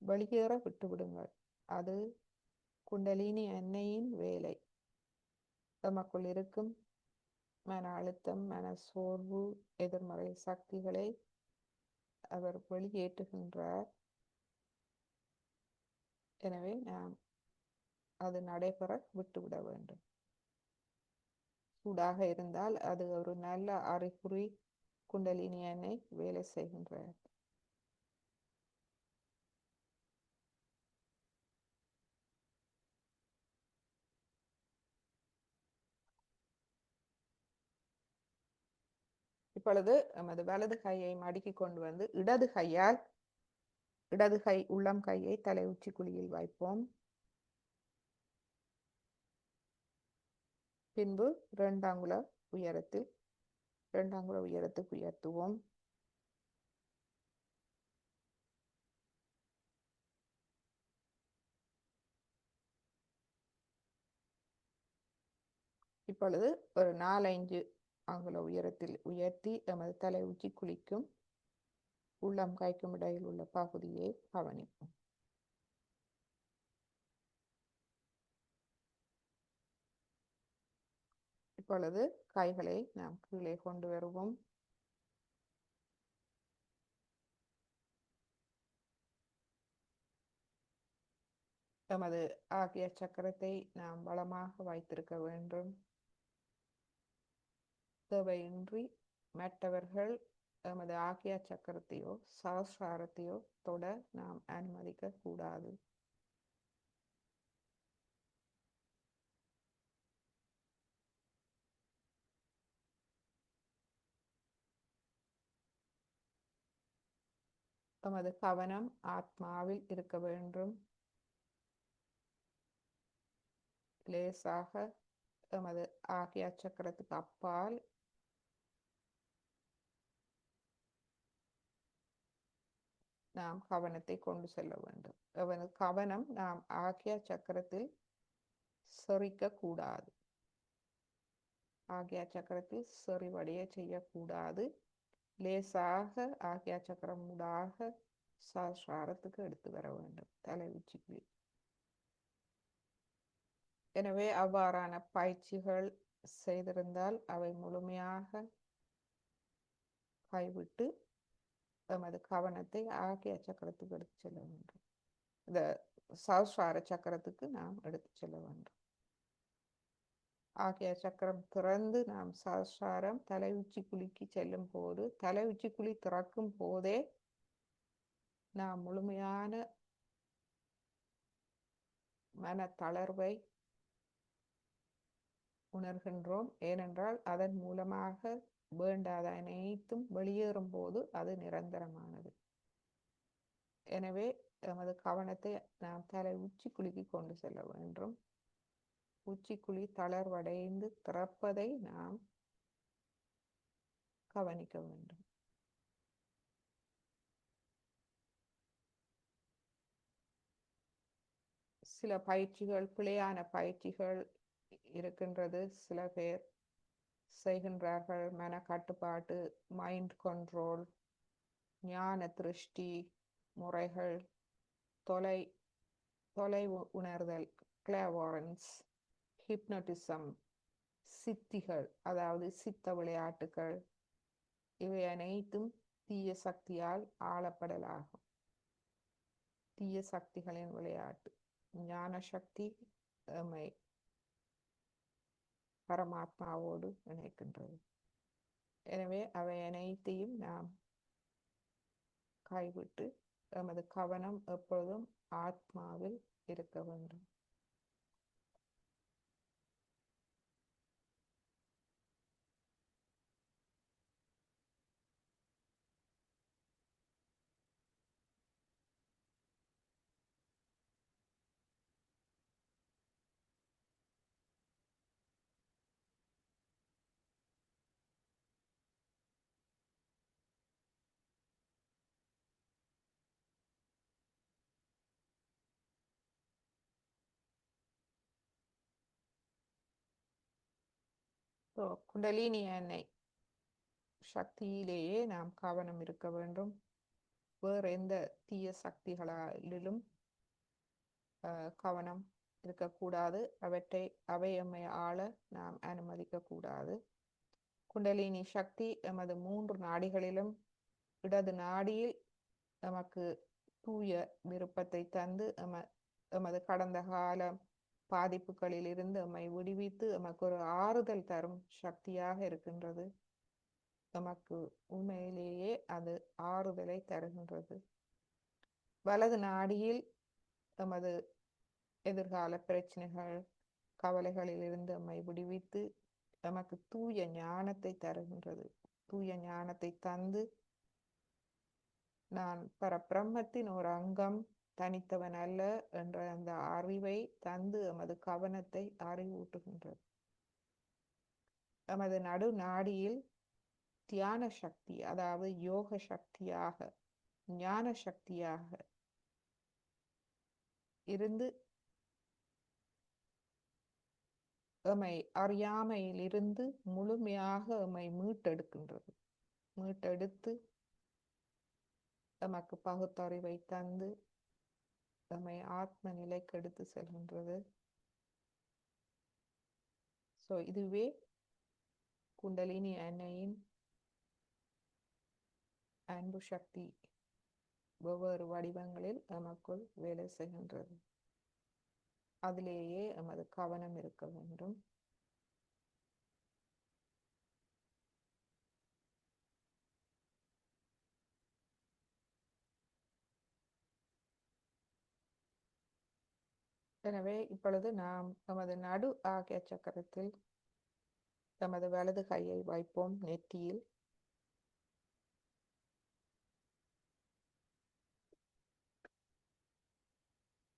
வெளியேற விட்டுவிடுங்கள். அது குண்டலினி எண்ணெயின் வேலை. நமக்குள் இருக்கும் மன அழுத்தம், மன சோர்வு, எதிர்மறை சக்திகளை அவர் வெளியேற்றுகின்றார். எனவே நாம் அது நடைபெற விட்டுவிட வேண்டும். சூடாக இருந்தால் அது ஒரு நல்ல அறிகுறி, குண்டலினி எண்ணெய் வேலை செய்கின்றார். இப்பொழுது நமது வலது கையை மடக்கி கொண்டு வந்து இடது கை உள்ளம் கையை தலை உச்சி குழியில் வைப்போம். பின்பு 2 அங்குல உயரத்துக்கு உயர்த்துவோம். இப்பொழுது ஒரு 4-5 அங்குல உயரத்தில் உயர்த்தி நமது தலை உச்சி குழிக்கும் உள்ளம் கைக்கும் இடையில் உள்ள பகுதியை கவனிப்போம். இப்பொழுது கைகளை நாம் கீழே கொண்டு வருவோம். நமது ஆகிய சக்கரத்தை நாம் பலமாக வைத்திருக்க வேண்டும். தேவையின்றி மற்றவர்கள் நமது ஆகிய சக்கரத்தையோ சகஸ்ராரத்தையோ தொட நாம் அனுமதிக்க கூடாது. நமது கவனம் ஆத்மாவில் இருக்க வேண்டும். லேசாக நமது ஆகிய சக்கரத்துக்கு அப்பால் நாம் கவனத்தை கொண்டு செல்ல வேண்டும். நமது கவனம் நாம் ஆகிய சக்கரத்தில் செறிக்க கூடாது. ஆகிய சக்கரத்தில் செறிவடைய செய்யக்கூடாது. லேசாக ஆகிய சக்கரம் ஊடாக சஹஸ்ராரத்துக்கு எடுத்து வர வேண்டும், தலை உச்சிக்கு. எனவே அவ்வாறான பயிற்சிகள் செய்திருந்தால் அவை முழுமையாக கைவிட்டு நமது கவனத்தை ஆகிய சக்கரத்துக்கு எடுத்து செல்ல வேண்டும். இந்த சஹஸ்ரார சக்கரத்துக்கு நாம் எடுத்து செல்ல வேண்டும். ஆகிய சக்கரம் திறந்து நாம் சஹஸ்ராரம் தலை உச்சி குழிக்கு செல்லும் போது, தலை உச்சி குழி திறக்கும் போதே நாம் முழுமையான மன தளர்வை உணர்கின்றோம். ஏனென்றால் அதன் மூலமாக வேண்டாத அனைத்தும் வெளியேறும் போது அது நிரந்தரமானது. எனவே நமது கவனத்தை நாம் தலை உச்சி குழிக்கு கொண்டு செல்ல வேண்டும். உச்சிக்குழி தளர்வடைந்து திறப்பதை நாம் கவனிக்க வேண்டும். சில பயிற்சிகள், பிழையான பயிற்சிகள் இருக்கின்றது. சில பேர் செய்கின்றார்கள். மன கட்டுப்பாட்டு, மைண்ட் கண்ட்ரோல், ஞான திருஷ்டி முறைகள், தொலை தொலைவு உணர்தல், கிளாவாரன்ஸ், ஹிப்னோட்டிசம், சித்திகள், அதாவது சித்த விளையாட்டுகள், இவை அனைத்தும் தீய சக்தியால் ஆளப்படலாகும். தீய சக்திகளின் விளையாட்டு. ஞான சக்தி எம்மை பரமாத்மாவோடு இணைக்கின்றது. எனவே அவை அனைத்தையும் நாம் கைவிட்டு எமது கவனம் எப்பொழுதும் ஆத்மாவில் இருக்க வேண்டும். குண்டலினி எண்ணெய் சக்தியிலேயே நாம் கவனம் இருக்க வேண்டும். வேறு எந்த தீய சக்திகளிலும் கவனம் இருக்கக்கூடாது. அவை எம்மை ஆள நாம் அனுமதிக்க கூடாது. குண்டலினி சக்தி எமது 3 நாடிகளிலும் இடது நாடியில் நமக்கு தூய விருப்பத்தை தந்து எமது கடந்த கால பாதிப்புகளில் இருந்து எம்மை விடுவித்து எமக்கு ஒரு ஆறுதல் தரும் சக்தியாக இருக்கின்றது. நமக்கு உண்மையிலேயே அது ஆறுதலை தருகின்றது. வலது நாடியில் எமது எதிர்கால பிரச்சனைகள் கவலைகளில் இருந்து நம்மை விடுவித்து நமக்கு தூய ஞானத்தை தருகின்றது. தூய ஞானத்தை தந்து நான் பரபிரம்மத்தின் ஒரு அங்கம், தனித்தவன் அல்ல என்ற அந்த அறிவை தந்து எமது கவனத்தை அறிவூட்டுகின்றது. எமது நடு நாடியில் தியான சக்தி, அதாவது யோக சக்தியாக, ஞான சக்தியாக இருந்து எம்மை அறியாமையில் இருந்து முழுமையாக எம்மை மீட்டெடுக்கின்றது. மீட்டெடுத்து எமக்கு பகுத்தறிவை தந்து எம்மை ஆத்ம நிலைக்கு எடுத்து செல்கின்றது. இதுவே குண்டலினி எண்ணெயின் அன்பு சக்தி வெவ்வேறு வடிவங்களில் எமக்குள் வேலை செய்கின்றது. அதிலேயே எமது கவனம் இருக்க வேண்டும். எனவே இப்பொழுது நாம் நமது நடு ஆகிய சக்கரத்தில் நமது வலது கையை வைப்போம் நெற்றியில்.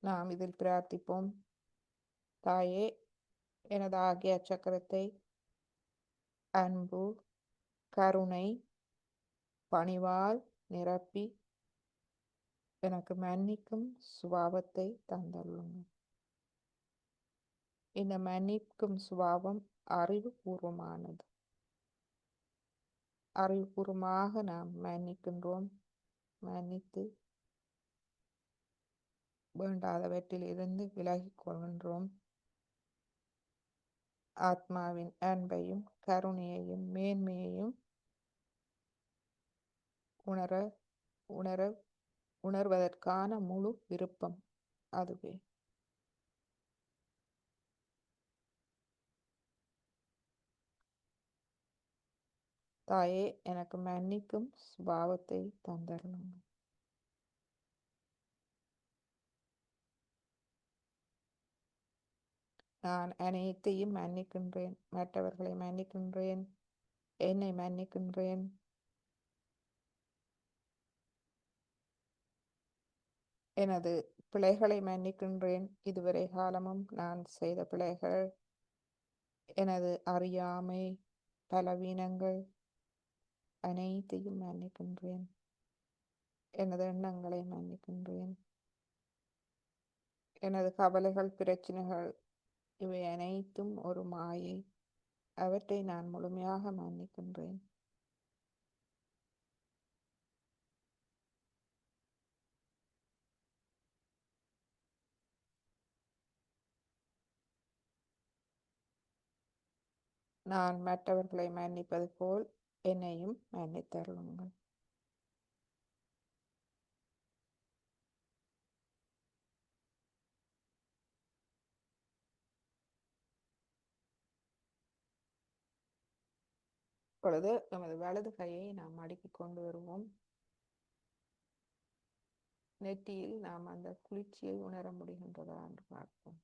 நாம் இதில் பிரார்த்திப்போம். தாயே, எனது ஆகிய சக்கரத்தை அன்பு, கருணை, பணிவால் நிரப்பி எனக்கு மன்னிக்கும் சுபாவத்தை தந்தருளுங்கள். இந்த மன்னிக்கும் சுபாவம் அறிவுபூர்வமானது. அறிவுபூர்வமாக நாம் மன்னிக்கின்றோம். மன்னித்து வேண்டாதவற்றில் இருந்து விலகிக் கொள்கின்றோம். ஆத்மாவின் அன்பையும் கருணையையும் மேன்மையையும் உணர்வதற்கான முழு விருப்பம் அதுவே. தாயே, எனக்கு மன்னிக்கும் சுபாவத்தை தந்தருளுங்கள். நான் அனைத்தையும் மன்னிக்கின்றேன். மற்றவர்களை மன்னிக்கின்றேன். என்னை மன்னிக்கின்றேன். எனது பிழைகளை மன்னிக்கின்றேன். இதுவரை காலமும் நான் செய்த பிழைகள், எனது அறியாமை, பலவீனங்கள் அனைத்தையும் மன்னிக்கின்றேன். எனது எண்ணங்களை மன்னிக்கின்றேன். எனது கவலைகள், பிரச்சனைகள் இவை அனைத்தும் ஒரு மாயை. அவற்றை நான் முழுமையாக மன்னிக்கின்றேன். நான் மற்றவர்களை மன்னிப்பது போல் என்னையும் மன்னித்தருளுங்கள். இப்பொழுது நமது வலது கையை நாம் மடக்கி கொண்டு வருவோம். நெற்றியில் நாம் அந்த குளிர்ச்சியை உணர முடிகின்றதா என்று பார்ப்போம்.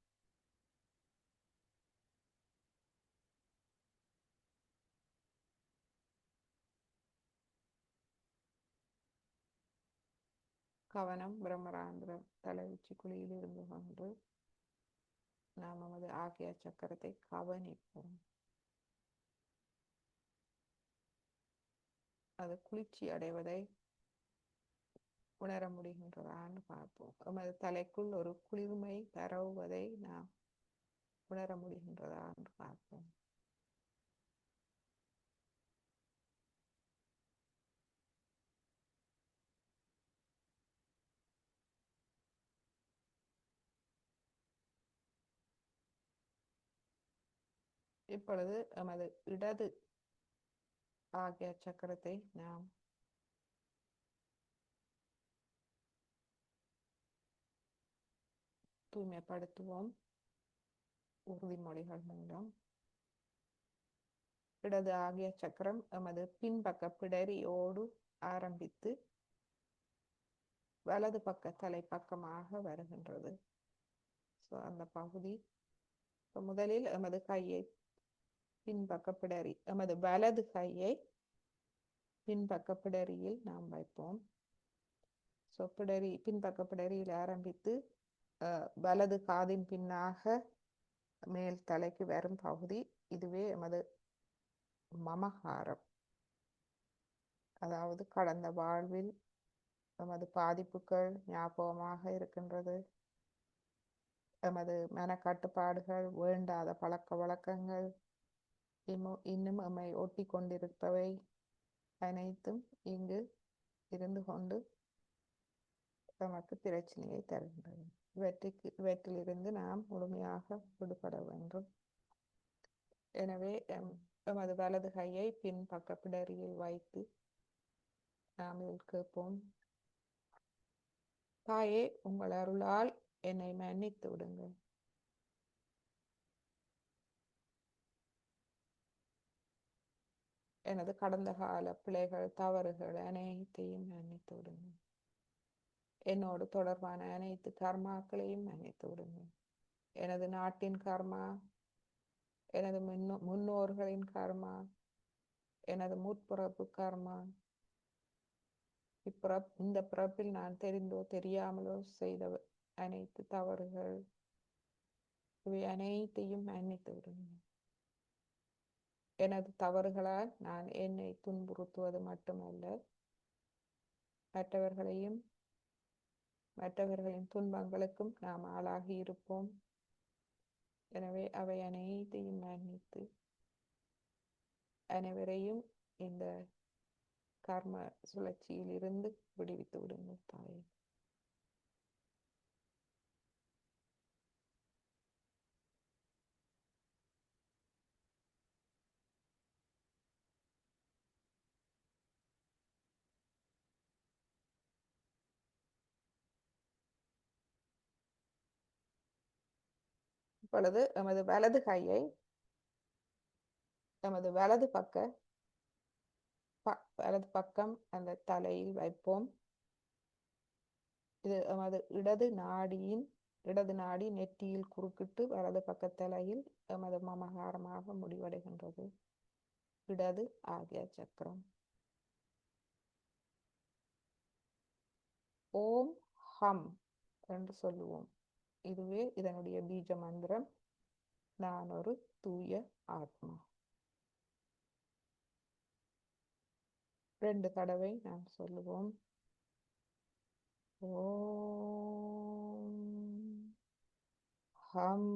கவனம் பிரம்மராந்திர தலை உச்சி குழியில் இருந்து கொண்டு நாம் நமது ஆகிய சக்கரத்தை கவனிப்போம். அது குளிர்ச்சி அடைவதை உணர முடிகின்றதான்னு பார்ப்போம். நமது தலைக்குள் ஒரு குளிர்மை பரவுவதை நாம் உணர முடிகின்றதா என்று பார்ப்போம். இப்பொழுது நமது இடது ஆகிய சக்கரத்தை நாம் தூய்மைப்படுத்துவோம் உறுதிமொழிகள் மூலம். இடது ஆகிய சக்கரம் எமது பின்பக்க பிடரியோடு ஆரம்பித்து வலது பக்க தலைப்பக்கமாக வருகின்றது. அந்த பகுதி முதலில் எமது கையை பின்பக்க பிடரி, எமது வலது கையை பின்பக்க பிடரியில் நாம் வைப்போம். பிடரி பின்பக்க பிடரியில் ஆரம்பித்து வலது காதின் பின்னாக மேல் தலைக்கு வரும் பகுதி இதுவே எமது மமகாரம். அதாவது கடந்த வாழ்வில் எமது பாதிப்புகள் ஞாபகமாக இருக்கின்றது. எமது மனக்கட்டுப்பாடுகள், வேண்டாத பழக்க வழக்கங்கள், இன்னும் எம்மை ஒட்டி கொண்டிருப்பவை அனைத்தும் இங்கு இருந்து கொண்டு நமக்கு பிரச்சனையை தருகின்றது. இவற்றிலிருந்து நாம் முழுமையாக விடுபட வேண்டும். எனவே எமது வலது கையை பின்பக்க பிடரியில் வைத்து நாம் கேட்போம், தாயே, உங்கள் அருளால் என்னை மன்னித்து விடுங்கள். எனது கடந்த கால பிழைகள், தவறுகள் அனைத்தையும் மன்னித்து விடுங்கள். என்னோடு தொடர்பான அனைத்து கர்மாக்களையும் மன்னித்து விடுங்கள். எனது நாட்டின் கர்மா, எனது முன்னோர்களின் கர்மா, எனது முற்பிறப்பு கர்மா, இந்த பிறப்பில் நான் தெரிந்தோ தெரியாமலோ செய்த அனைத்து தவறுகள், இவை அனைத்தையும் மன்னித்து விடுங்கள். எனது தவறுகளால் நான் என்னை துன்புறுத்துவது மட்டுமல்ல, மற்றவர்களின் துன்பங்களுக்கும் நாம் ஆளாகி இருப்போம். எனவே அவை அனைத்தையும் மன்னித்து அனைவரையும் இந்த கர்ம சுழற்சியில் இருந்து விடுவித்து விடுங்கள் தாயே. இப்பொழுது எமது வலது கையை எமது வலது பக்கம் அந்த தலையில் வைப்போம். இது எமது இடது நாடி நெற்றியில் குறுக்கிட்டு வலது பக்க தலையில் எமது மமகாரமாக முடிவடைகின்றது. இடது ஆகிய சக்கரம். ஓம் ஹம் என்று சொல்லுவோம். இதுவே இதனுடைய பீஜ மந்திரம். நான் ஒரு தூய ஆத்மா. 2 தடவை நாம் சொல்லுவோம். ஓம் ஹம்.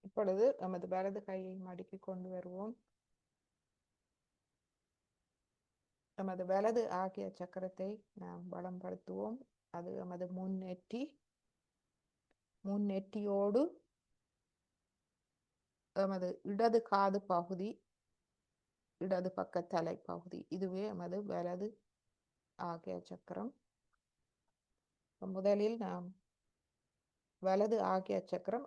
இப்பொழுது நமது வலது கையை மடக்கி கொண்டு வருவோம். நமது வலது ஆகிய சக்கரத்தை நாம் பலப்படுத்துவோம். அது நமது முன்னெற்றியோடு நமது இடது காது பகுதி, இடது பக்க தலை பகுதி, இதுவே நமது வலது ஆகிய சக்கரம். முதலில் நாம் வலது ஆகிய சக்கரம்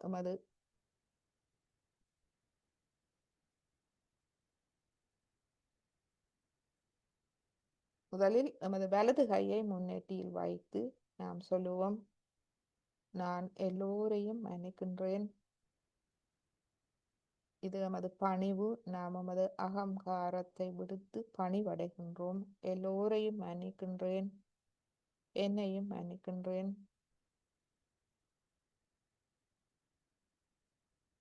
முதலில் நமது வலது கையை முன்னெற்றியில் வைத்து நாம் சொல்லுவோம், நான் எல்லோரையும் மன்னிக்கின்றேன். இது நமது பணிவு. நாம் நமது அகங்காரத்தை விடுத்து பணிவடைகின்றோம். எல்லோரையும் மன்னிக்கின்றேன், என்னையும் மன்னிக்கின்றேன்.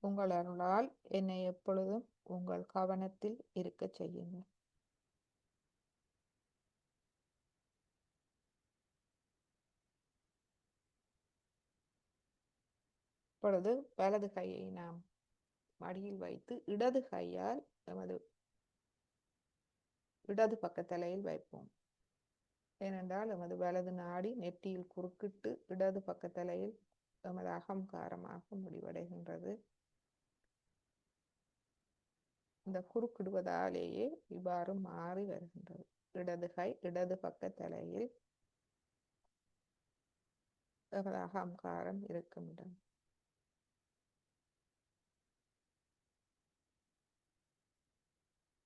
உங்கள் அருளால் என்னை எப்பொழுதும் உங்கள் கவனத்தில் இருக்கச் செய்யுங்கள். இப்பொழுது வலது கையை நாம் மடியில் வைத்து இடது கையால் நமது இடது பக்க தலையில் வைப்போம். ஏனென்றால் எமது வலது நாடி நெற்றியில் குறுக்கிட்டு இடது பக்க தலையில் எமது அகங்காரமாக முடிவடைகின்றது. இந்த குறுக்கிடுவதாலேயே இவ்வாறு மாறி வருகின்றது. இடது கை இடது பக்க தலையில் எமது அகங்காரம் இருக்கும் இடம்.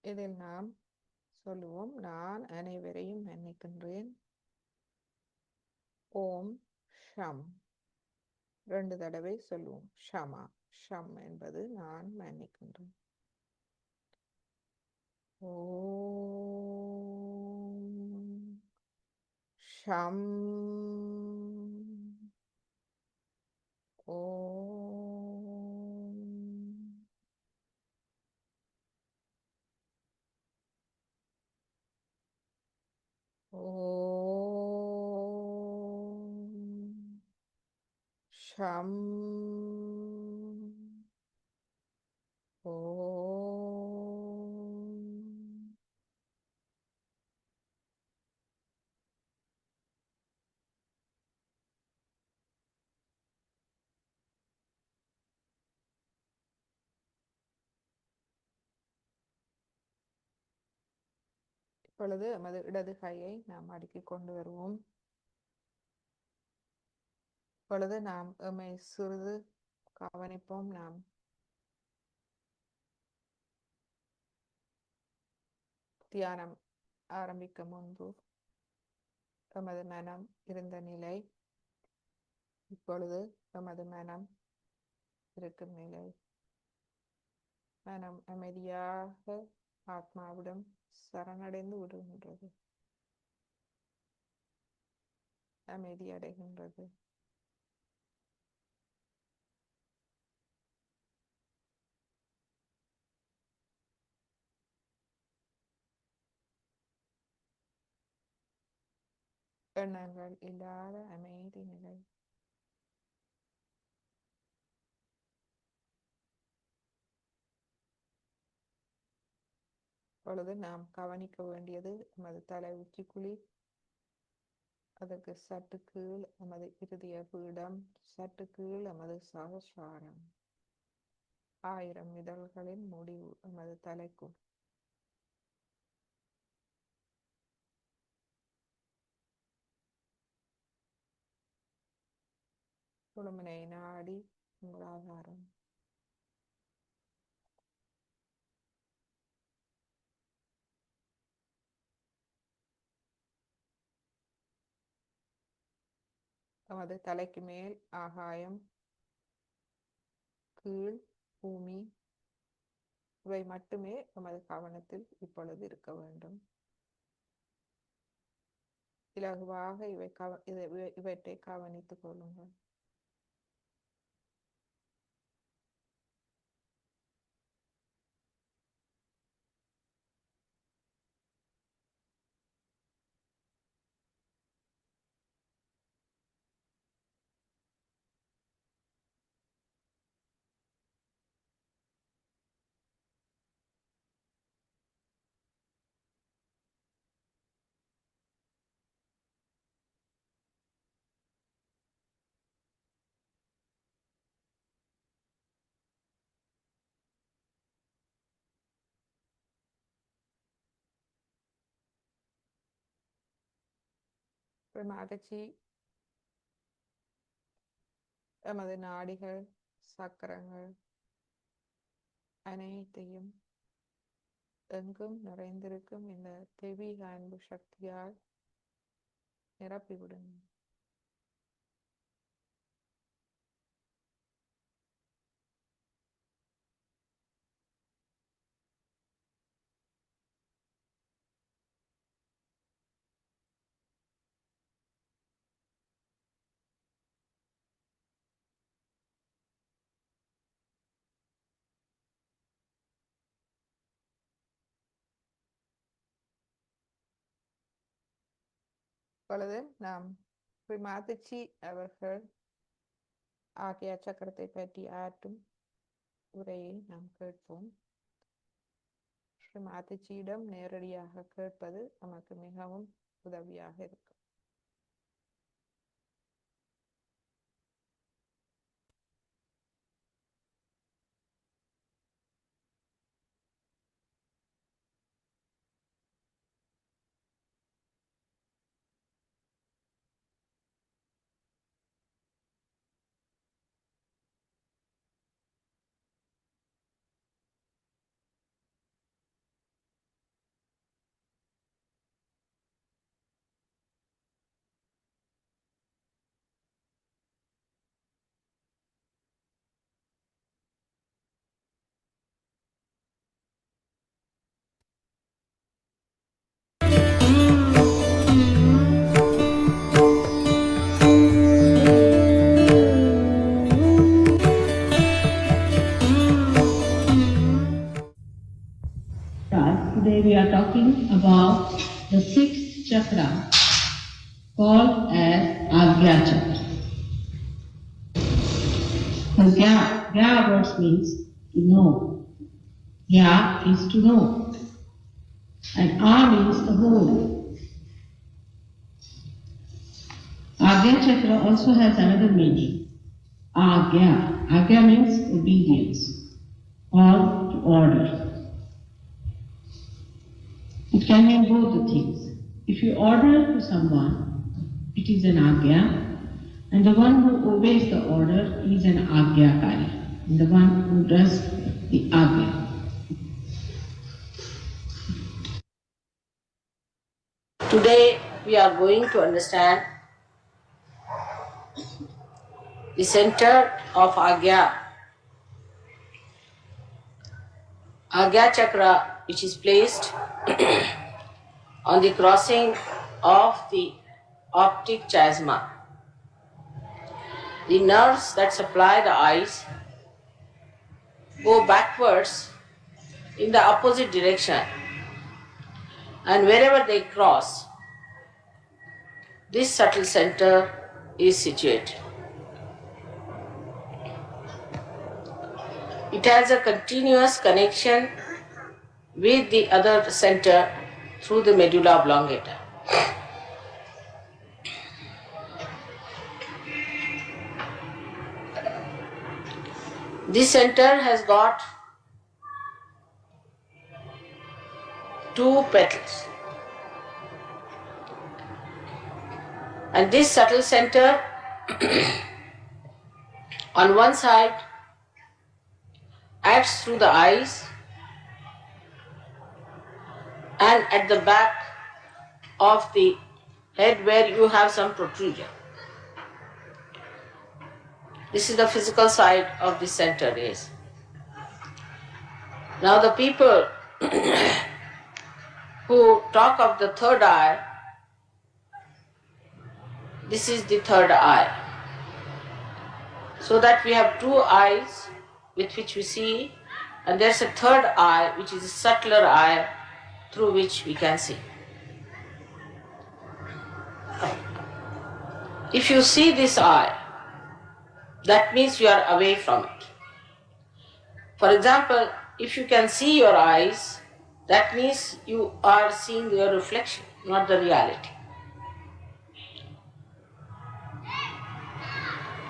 இதில் நாம் சொல்லுவோம், நான் அனைவரையும் மன்னிக்கின்றேன். ஓம் ஷம். 2 தடவை சொல்லுவோம். ஷமா. ஷம் என்பது நான் மன்னிக்கின்றேன். ஓம் ஷம். ஓம் ஓம் ஷம். ஓம் இப்பொழுது நமது இடது கையை நாம் அடுக்கிக் கொண்டு வருவோம். இப்பொழுது நாம் எம்மை சிறிது கவனிப்போம். நாம் தியானம் ஆரம்பிக்க முன்பு எமது மனம் இருந்த நிலை, இப்பொழுது எமது மனம் இருக்கும் நிலை. மனம் அமைதியாக ஆத்மாவிடம் சரணடைந்து விடுகின்றது, அமைதி அடைகின்றது. எண்ணங்கள் இல்லாத அமைதி நிலை. இப்பொழுது நாம் கவனிக்க வேண்டியது நமது தலை உச்சிக்குழி, அதற்கு சற்று கீழ் நமது இருதய பீடம், சற்று கீழ் நமது சகஸ்ராரம், 1000 இதழ்களின் முடிவு நமது தலைக்குள். குழுமனை நாடி மூலாதாரம். நமது தலைக்கு மேல் ஆகாயம், கீழ் பூமி, இவை மட்டுமே நமது கவனத்தில் இப்பொழுது இருக்க வேண்டும். இலகுவாக இவற்றை கவனித்துக் கொள்ளுங்கள். மகிழ்ச்சி எமது நாடிகள், சக்கரங்கள் அனைத்தையும் எங்கும் நிறைந்திருக்கும் இந்த தெய்வீக அன்பு சக்தியால் நிரப்பிவிடும். இப்பொழுது நாம் ஸ்ரீ மாதச்சி அவர்கள் ஆகிய சக்கரத்தை பற்றி ஆற்றும் உரையை நாம் கேட்போம். ஸ்ரீ மாதச்சியிடம் நேரடியாக கேட்பது நமக்கு மிகவும் உதவியாக இருக்கும். Today we are talking about the sixth chakra called as Agya chakra. Gya words means to know. Gya is to know. And A means the whole. Agya chakra also has another meaning. Agya. Agya means obedience or to order. It can mean both the things. If you order to someone, it is an agya, and the one who obeys the order is an agyakari, and the one who does the agya. Today we are going to understand the center of agya. Agya chakra, which is placed on the crossing of the optic chiasma. The nerves that supply the eyes go backwards in the opposite direction, and wherever they cross, this subtle center is situated. It has a continuous connection with the other center through the medulla oblongata. This center has got two petals, and this subtle center on one side acts through the eyes, and at the back of the head where you have some protrusion. This is the physical side of this center is. Now the people who talk of the third eye, this is the third eye. So that we have two eyes with which we see, and there's a third eye which is a subtler eye through which we can see. If you see this eye, that means you are away from it. For example, if you can see your eyes, that means you are seeing your reflection, not the reality.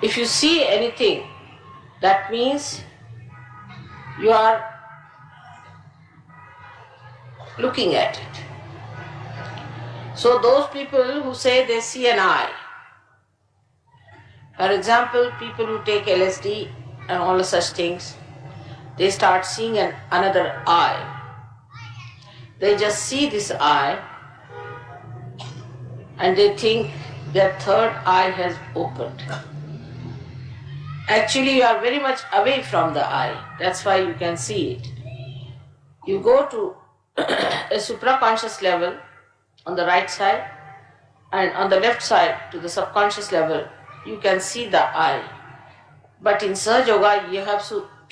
If you see anything, that means you are looking at it. So those people who say they see an eye, for example, people who take LSD and all such things, they start seeing another eye. They just see this eye and they think their third eye has opened. Actually, you are very much away from the eye. That's why you can see it. You go to a supraconscious level on the right side, and on the left side to the subconscious level, you can see the eye. But in Sahaja Yoga, you have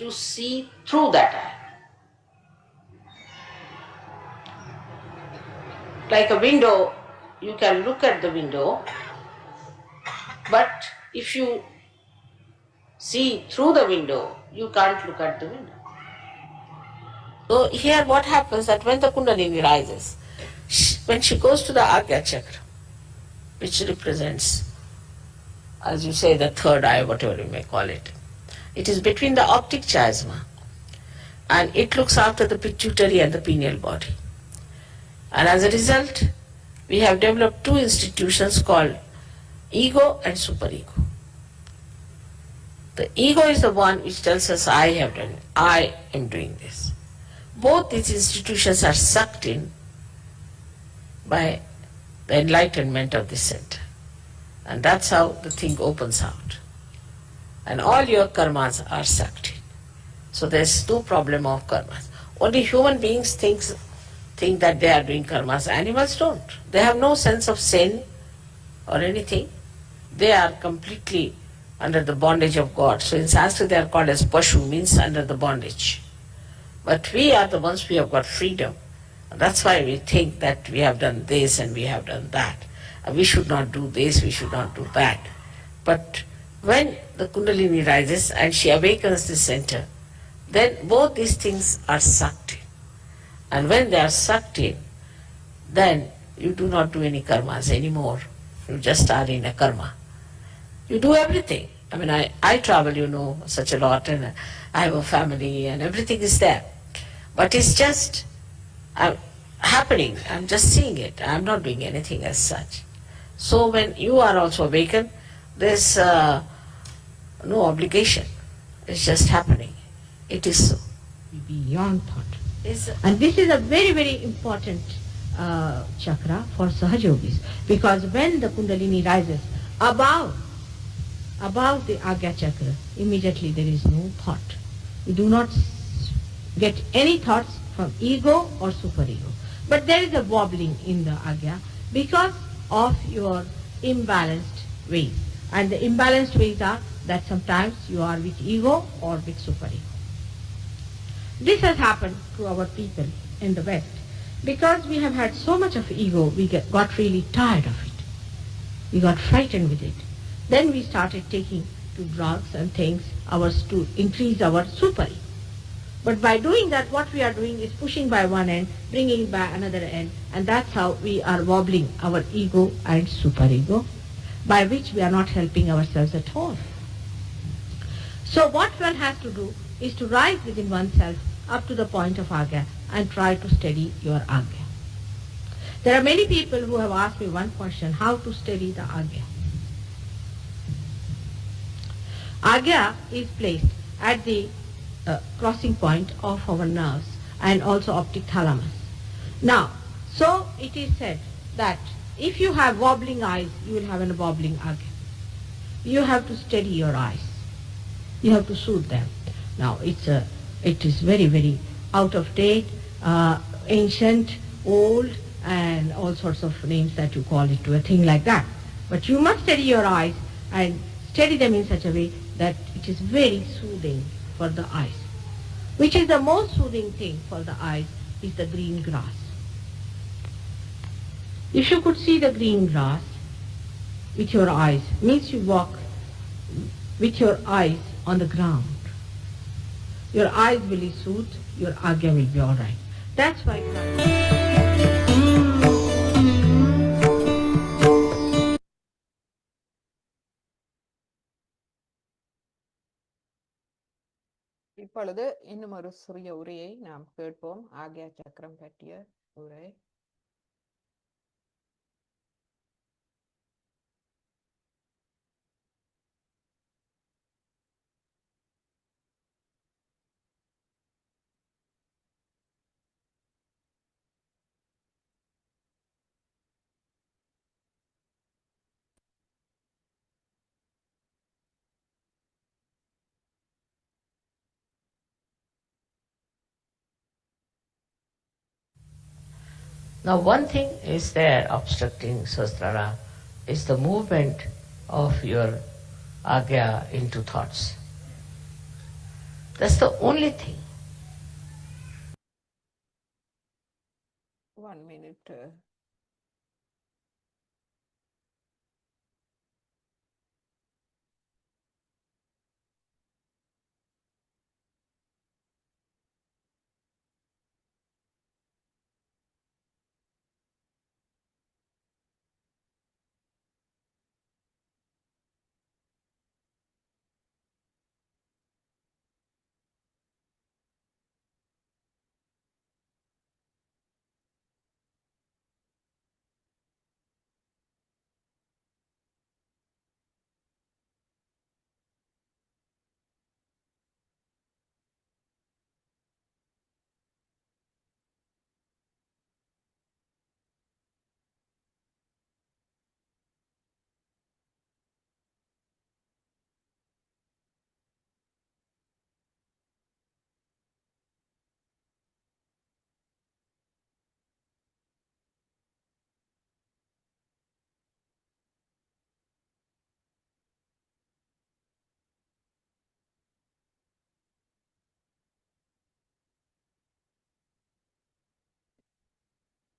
to see through that eye. Like a window, you can look at the window, but if you see through the window, you can't look at the window. So here what happens that when the Kundalini rises, when she goes to the Agya Chakra, which represents, as you say, the third eye, whatever you may call it, it is between the optic chiasma and it looks after the pituitary and the pineal body. And as a result, we have developed two institutions called ego and superego. The ego is the one which tells us, I have done it, I am doing this. Both these institutions are sucked in by the enlightenment of the center. And that's how the thing opens out. And all your karmas are sucked in. So there's no problem of karmas. Only human beings think that they are doing karmas. Animals don't. They have no sense of sin or anything. They are completely under the bondage of God. So in Sanskrit they are called as Pashu, means under the bondage. But we are the ones who have got freedom. And that's why we think that we have done this and we have done that. And we should not do this, we should not do that. But when the Kundalini rises and she awakens the center, then both these things are sucked in. And when they are sucked in, then you do not do any karmas anymore. You just are in a karma. You do everything. I mean, I travel, such a lot, and I have a family, and everything is there. But it's just happening. I'm just seeing it. I'm not doing anything as such. So when you are also awakened, there's no obligation. It's just happening. It is so. Beyond thought. And this is a very, very important chakra for Sahaja Yogis, because when the Kundalini rises above the Agya chakra, immediately there is no thought. You do not get any thoughts from ego or superego. But there is a wobbling in the Agya because of your imbalanced ways. And the imbalanced ways are that sometimes you are with ego or with superego. This has happened to our people in the West. Because we have had so much of ego, we got really tired of it. We got frightened with it. Then we started taking to drugs and things to increase our superego. But by doing that, what we are doing is pushing by one end, bringing it by another end, and that's how we are wobbling our ego and superego, by which we are not helping ourselves at all. So what one has to do is to rise within oneself up to the point of Agya and try to steady your Agya. There are many people who have asked me one question, how to steady the Agya. Agya is placed at the crossing point of our nerves and also optic thalamus. Now, so it is said that if you have wobbling eyes, you will have a wobbling Agya. You have to steady your eyes. You have to soothe them. Now, it is very, very out of date, ancient, old, and all sorts of names that you call it to a thing like that. But you must steady your eyes and steady them in such a way that it is very soothing for the eyes. Which is the most soothing thing for the eyes is the green grass. If you could see the green grass with your eyes, means you walk with your eyes on the ground. Your eyes will be soothed, your Agya will be all right. That's why இப்பொழுது இன்னும் ஒரு சிறிய உரையை நாம் கேட்போம். ஆக்யா சக்கரம் பற்றிய உரை. Now one thing is there obstructing Sahasrara is the movement of your Agya into thoughts. That's the only thing. 1 minute.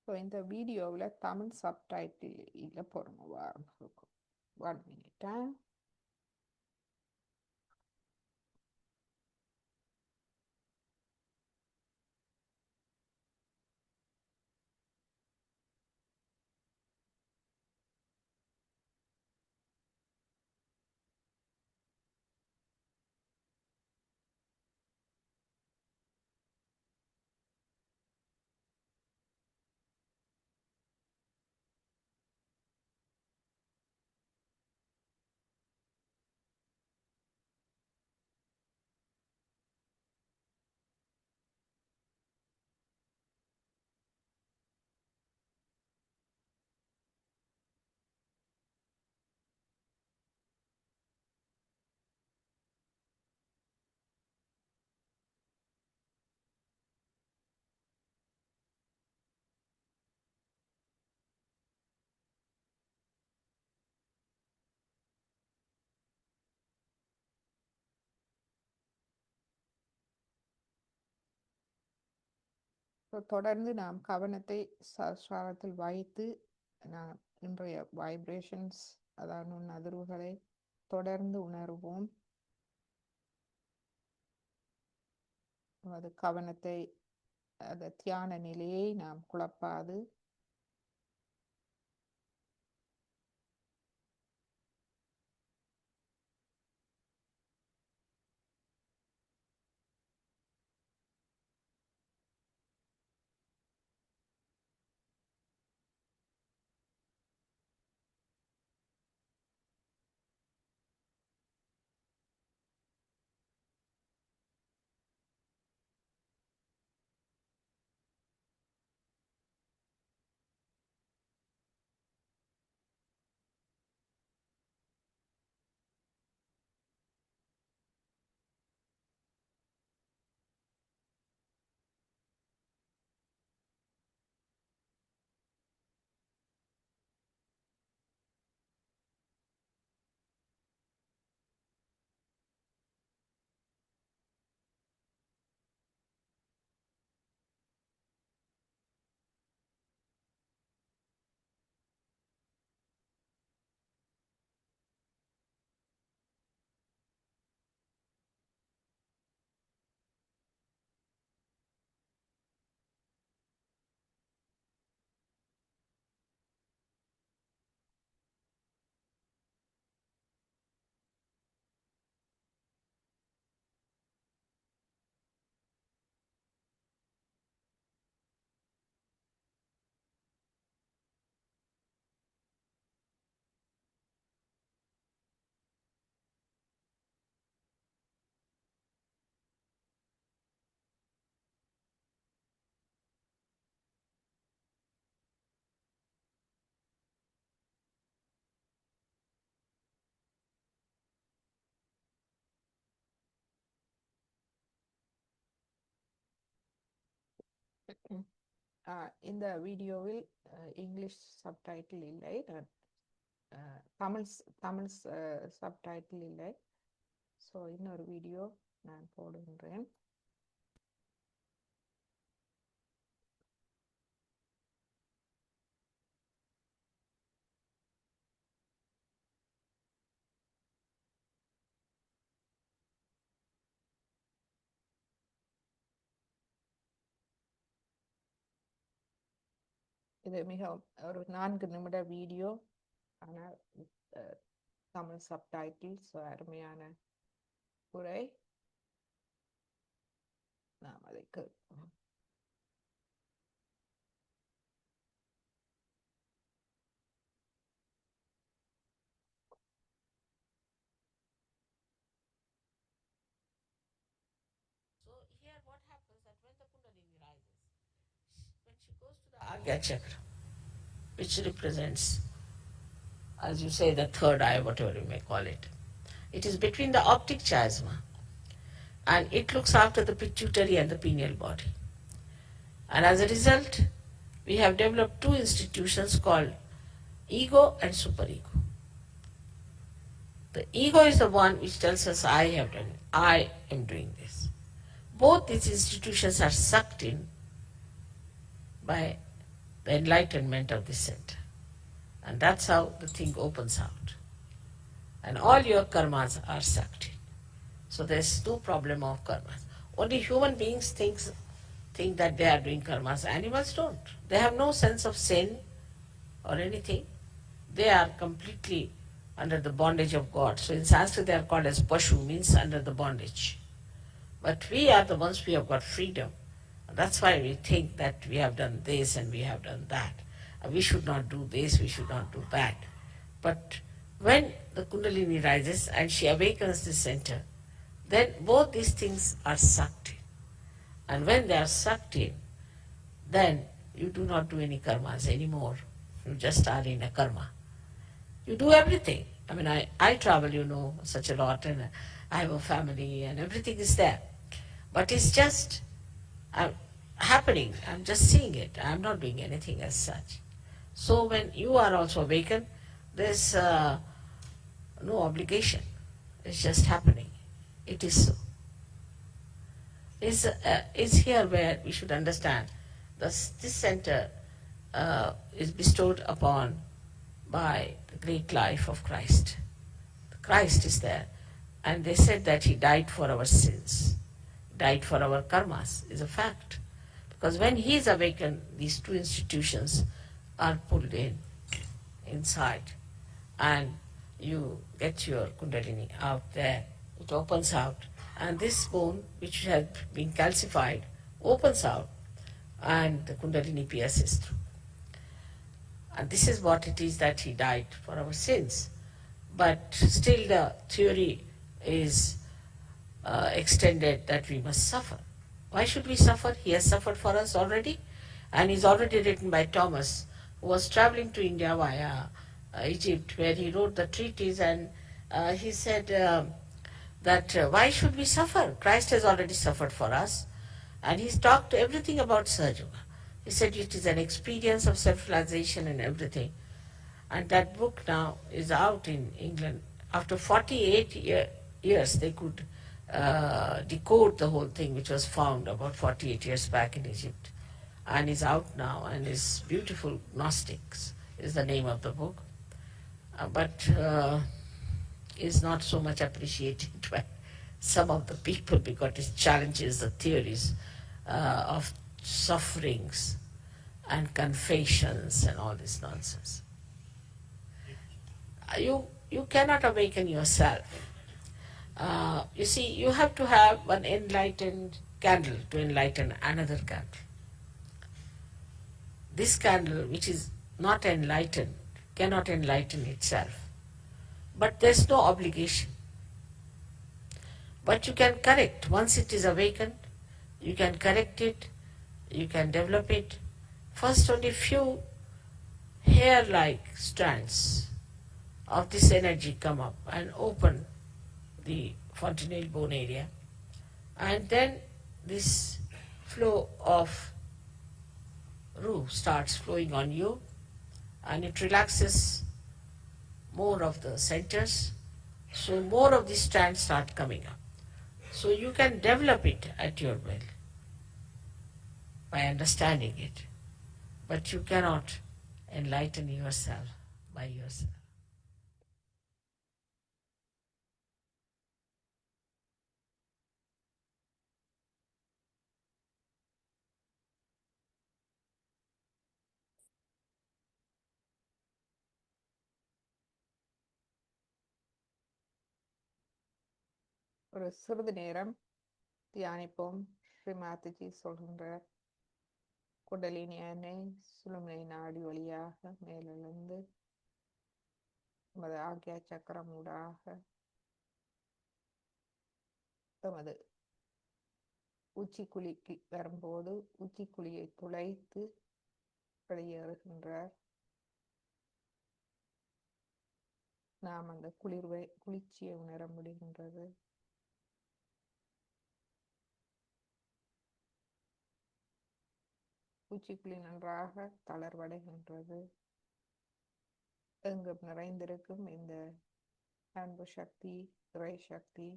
So இந்த வீடியோவில் தமிழ் சப்டைட்டில் இல்லை பொறுமை வாரம் இருக்கும். 1 minute. தொடர்ந்து நாம் கவனத்தை சஸ்வரத்தில் வைத்து நாம் இன்றைய வைப்ரேஷன்ஸ், அதாவது அதிர்வுகளை தொடர்ந்து உணர்வோம். அது கவனத்தை, அந்த தியான நிலையை நாம் குழப்பாது. இந்த வீடியோவில் இங்கிலீஷ் சப்டைட்டில் இல்லை, தமிழ் தமிழ் சப்டைட்டில் இல்லை. ஸோ இன்னொரு வீடியோ நான் போடுகின்றேன். இது மிக ஒரு 4 நிமிட வீடியோ, ஆனால் தமிழ் சப்டைட்டில். அருமையான உரை, நாம் அதை கேட்போம். So here what happens that when the Kundalini rises, when she goes to the Agya Chakra, which represents, as you say, the third eye, whatever you may call it, it is between the optic chiasma and it looks after the pituitary and the pineal body. And as a result, we have developed 2 institutions called ego and superego. The ego is the one which tells us, I have done it, I am doing this. Both these institutions are sucked in by the enlightenment of this center. And that's how the thing opens out. And all your karmas are sucked in. So there's no problem of karmas. Only human beings think that they are doing karmas. Animals don't. They have no sense of sin or anything. They are completely under the bondage of God. So in Sanskrit they are called as Pashu, means under the bondage. But we are the ones who have got freedom. That's why we think that we have done this and we have done that. We should not do this, we should not do that. But when the Kundalini rises and she awakens the center, then both these things are sucked in. And when they are sucked in, then you do not do any karmas anymore. You just are in a karma. You do everything. I mean, I travel, such a lot, and I have a family, and everything is there. But it's just happening. I'm just seeing it. I'm not doing anything as such. So when you are also awakened, there's no obligation. It's just happening. It is so. Is here where we should understand this center is bestowed upon by the great life of Christ. Christ is there. And they said that he died for our sins, died for our karmas, is a fact. Because when he is awakened, these two institutions are pulled inside, and you get your Kundalini out there. It opens out, and this bone, which has been calcified, opens out, and the Kundalini pierces through. And this is what it is that he died for our sins. But still the theory is extended that we must suffer. Why should we suffer? He has suffered for us already, and is already written by Thomas, who was traveling to India via Egypt, where he wrote the treatise, and he said that why should we suffer? Christ has already suffered for us, and he's talked everything about Sahaja. He said it is an experience of self-realization and everything. And that book now is out in England. After 48 years, they could decode the whole thing, which was found about 48 years back in Egypt. And is out now, and is beautiful. Gnostics is the name of the book. But is not so much appreciated by some of the people because it challenges the theories of sufferings and confessions and all this nonsense. You cannot awaken yourself. You see, you have to have one enlightened candle to enlighten another candle. This candle, which is not enlightened, cannot enlighten itself. But there's no obligation. But you can correct. Once it is awakened, you can correct it, you can develop it. First, only few hair-like strands of this energy come up and open the fontanelle bone area, and then this flow of Ru starts flowing on you, and it relaxes more of the centers, so more of these strands start coming up. So you can develop it at your will by understanding it, but you cannot enlighten yourself by yourself. ஒரு சிறிது நேரம் தியானிப்போம். ஸ்ரீ மாதாஜி சொல்கின்றார், குண்டலினி எண்ணெய் சுழுமுனை நாடி வழியாக மேலெழுந்து நமது ஆக்யா சக்கரம் ஊடாக நமது உச்சிக்குழிக்கு வரும்போது உச்சிக்குழியை துளைத்து வெளியேறுகின்றார். நாம் அந்த குளிர்ச்சியை உணர முடிகின்றது. உச்சிக்குழி நன்றாக தளர்வடைகின்றது. எங்கும் நிறைந்திருக்கும் இந்த அன்பு சக்தி, இறை சக்தி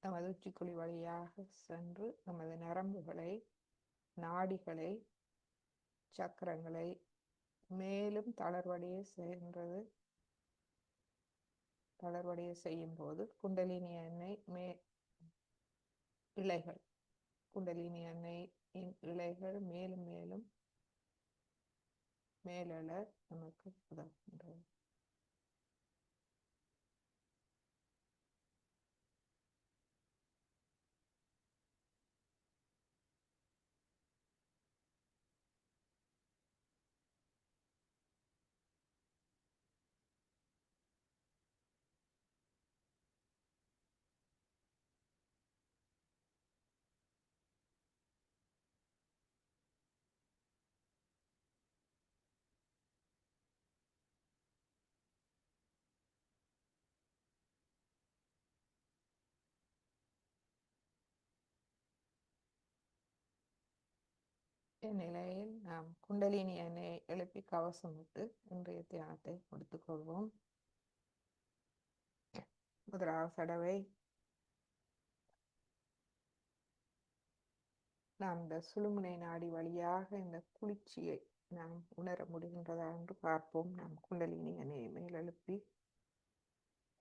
நமது உச்சிக்குழி வழியாக சென்று நமது நரம்புகளை நாடிகளை சக்கரங்களை மேலும் தளர்வடைய செய்யும் போது குண்டலினி எண்ணெய் இலைகள் குண்டலினி எண்ணெயின் இலைகள் மேலும் மேலும் மேலெழ நமக்கு உதவுகின்றது. இந்நிலையில் நாம் குண்டலினி எண்ணெயை எழுப்பி கவசமிட்டு இன்றைய தியானத்தை முடித்துக் கொள்வோம். முதலாவது தடவை நாம் இந்த சுழுமுனை நாடி வழியாக இந்த குளிர்ச்சியை நாம் உணர முடிகின்றதா என்று பார்ப்போம். நாம் குண்டலினி எண்ணெயை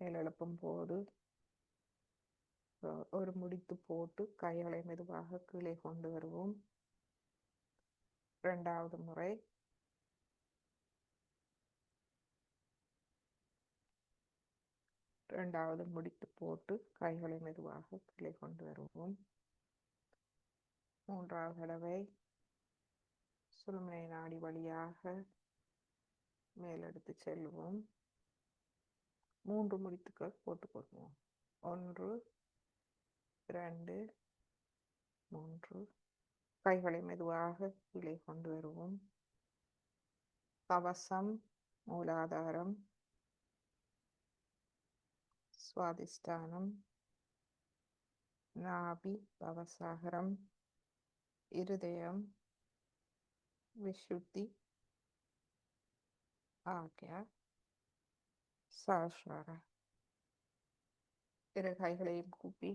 மேலெழுப்பும் போது ஒரு முடித்து போட்டு கைகளை மெதுவாக கீழே கொண்டு வருவோம். இரண்டாவது முறை முடித்து போட்டு கைகளை மெதுவாக கீழே கொண்டு வருவோம். மூன்றாவது தடவை சுழுமுனை நாடி வழியாக மேலெடுத்து செல்வோம். 3 முடித்துக்கள் போட்டுக்கொள்வோம். 1 2 3. கைகளை மெதுவாக கீழே கொண்டு வருவோம். கவசம், மூலாதாரம், சுவாதிஷ்டானம், நாபி, பவசாகரம், இருதயம், விசுத்தி, ஆக்யா, சஹஸ்ராரா. இரு கைகளையும் கூப்பி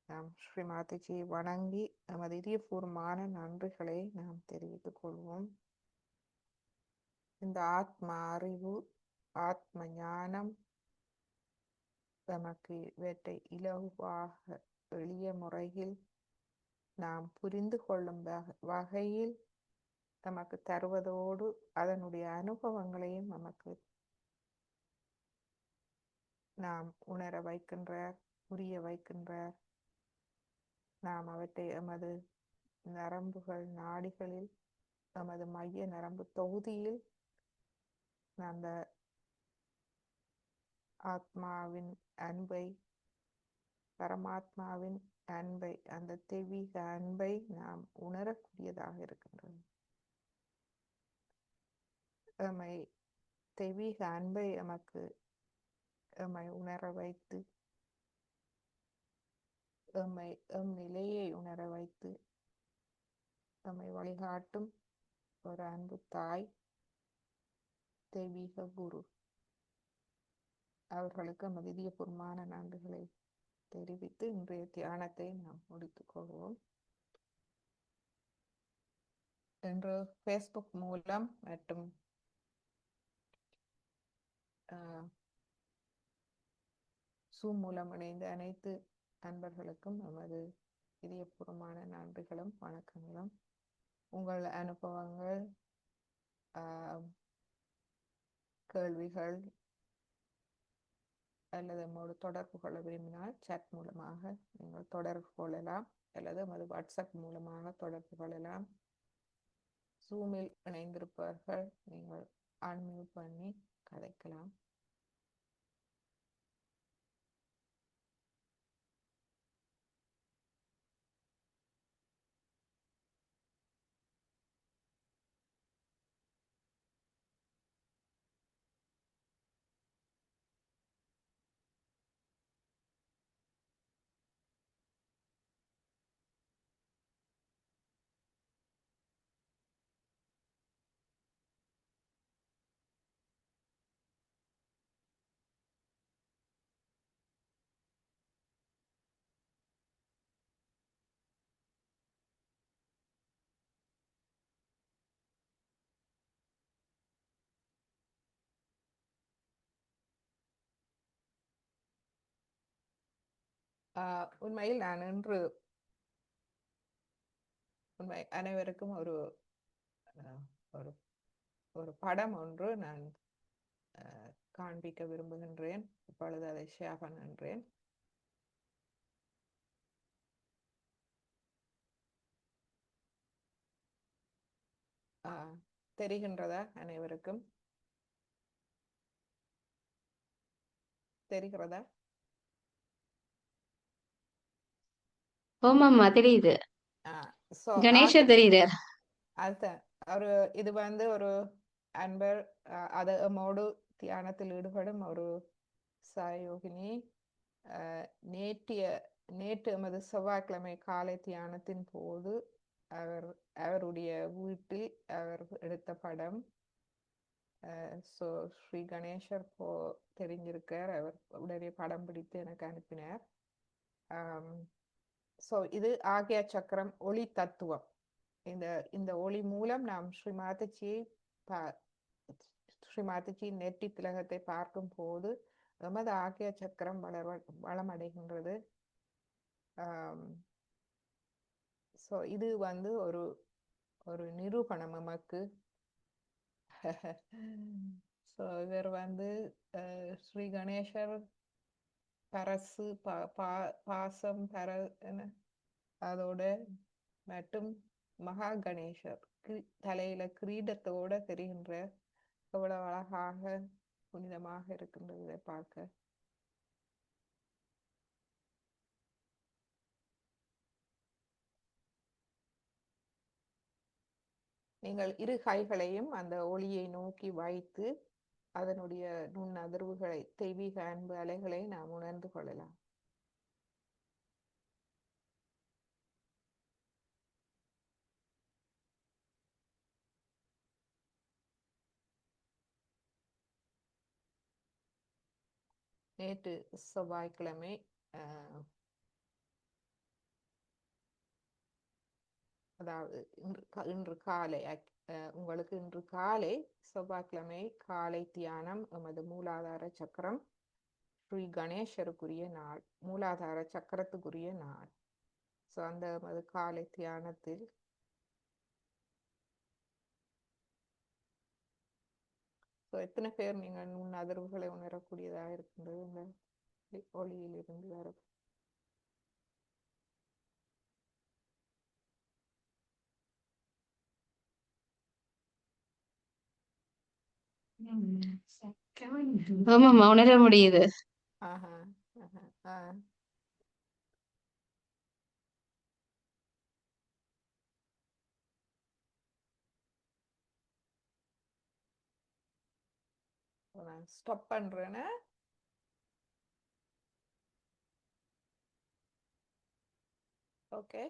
நாம் ஸ்ரீமாதாஜியை வணங்கி நமது இதயபூர்வமான நன்றிகளை நாம் தெரிவித்துக் கொள்வோம். இந்த ஆத்ம அறிவு, ஆத்ம ஞானம் நமக்கு இவற்றை இலகுவாக எளிய முறையில் நாம் புரிந்து கொள்ளும் வகையில் நமக்கு தருவதோடு அதனுடைய அனுபவங்களையும் நமக்கு நாம் உணர வைக்கின்றார், புரிய வைக்கின்றார். நாம் அவற்றை எமது நரம்புகள், நாடிகளில், எமது மைய நரம்பு தொகுதியில் அந்த ஆத்மாவின் அன்பை, பரமாத்மாவின் அன்பை, அந்த தெய்வீக அன்பை நாம் உணரக்கூடியதாக இருக்கின்றது. எம்மை தெய்வீக அன்பை எம்மை உணர வைத்து, எம் நிலையை உணர வைத்து எம்மை வழிகாட்டும் ஒரு அன்பு தாய், தெய்வீக குரு. அவர்களுக்கு எமது இதயபூர்வமான நன்றிகளை தெரிவித்து இன்றைய தியானத்தை நாம் முடித்துக் கொள்வோம். இன்று ஃபேஸ்புக் மூலம் மற்றும் ஜூம் மூலம் இணைந்த அனைத்து நண்பர்களுக்கும் நமது இதயபூர்வமான நன்றிகளும் வணக்கங்களும். உங்கள் அனுபவங்கள், கேள்விகள் அல்லது நம்மோடு தொடர்பு கொள்ள விரும்பினால் சாட் மூலமாக நீங்கள் தொடர்பு கொள்ளலாம், அல்லது நமது வாட்ஸ்அப் மூலமாக தொடர்பு கொள்ளலாம். ஜூமில் இணைந்திருப்பவர்கள் நீங்கள் அன்மியூட் பண்ணி கதைக்கலாம். உண்மையில் நான் இன்று அனைவருக்கும் ஒரு ஒரு ஒரு படம் ஒன்று நான் காண்பிக்க விரும்புகின்றேன். இப்பொழுது அதை ஷேர் பண்ணுகின்றேன். தெரிகின்றதா? அனைவருக்கும் தெரிகிறதா? ஆமாம்மா தெரியுது. கணேஷர் தெரியுது. அதுதான் இது ஒரு அன்பர், அது மோடு தியானத்தில் ஈடுபடும் ஒரு சகயோகினி. நேற்று எமது செவ்வாய்க்கிழமை காலை தியானத்தின் போது அவருடைய வீட்டில் அவர் எடுத்த படம். ஸோ ஸ்ரீ கணேசர் தெரிஞ்சிருக்கார். அவர் உடனே படம் பிடித்து எனக்கு அனுப்பினார். ஸோ இது ஆக்யா சக்கரம் ஒளி தத்துவம். இந்த ஒளி மூலம் நாம் ஸ்ரீமாதஜி நெற்றி திலகத்தை பார்க்கும் போது எமது ஆக்யா சக்கரம் வளமடைகின்றது. ஸோ இது ஒரு நிரூபணம் நமக்கு. ஸோ இவர் ஸ்ரீ கணேசர் பரசு பாசம் அதோட மற்றும் மகா கணேசர் தலையில கிரீடத்தோட தெரிகின்ற எவ்வளவு அழகாக புனிதமாக இருக்கின்றது இதை பார்க்க. நீங்கள் இரு கைகளையும் அந்த ஒளியை நோக்கி வைத்து அதனுடைய நுண் அதிர்வுகளை, தெய்வீக அன்பு அலைகளை நாம் உணர்ந்து கொள்ளலாம். நேற்று செவ்வாய்க்கிழமை அதாவது இன்று காலை உங்களுக்கு இன்று காலை செவ்வாய்க்கிழமை காலை தியானம் எமது மூலாதார சக்கரம் ஸ்ரீ கணேசருக்குரிய நாள், மூலாதார சக்கரத்துக்குரிய நாள். ஸோ அந்த எமது காலை தியானத்தில் எத்தனை பேர் நீங்கள் நுண் அதிர்வுகளை உணரக்கூடியதாக இருக்கின்றது இந்த ஒளியில் இருந்து வர? ஆமாம்மா உணர முடியுது. நான் ஸ்டாப் பண்றேன்னு. ஓகே.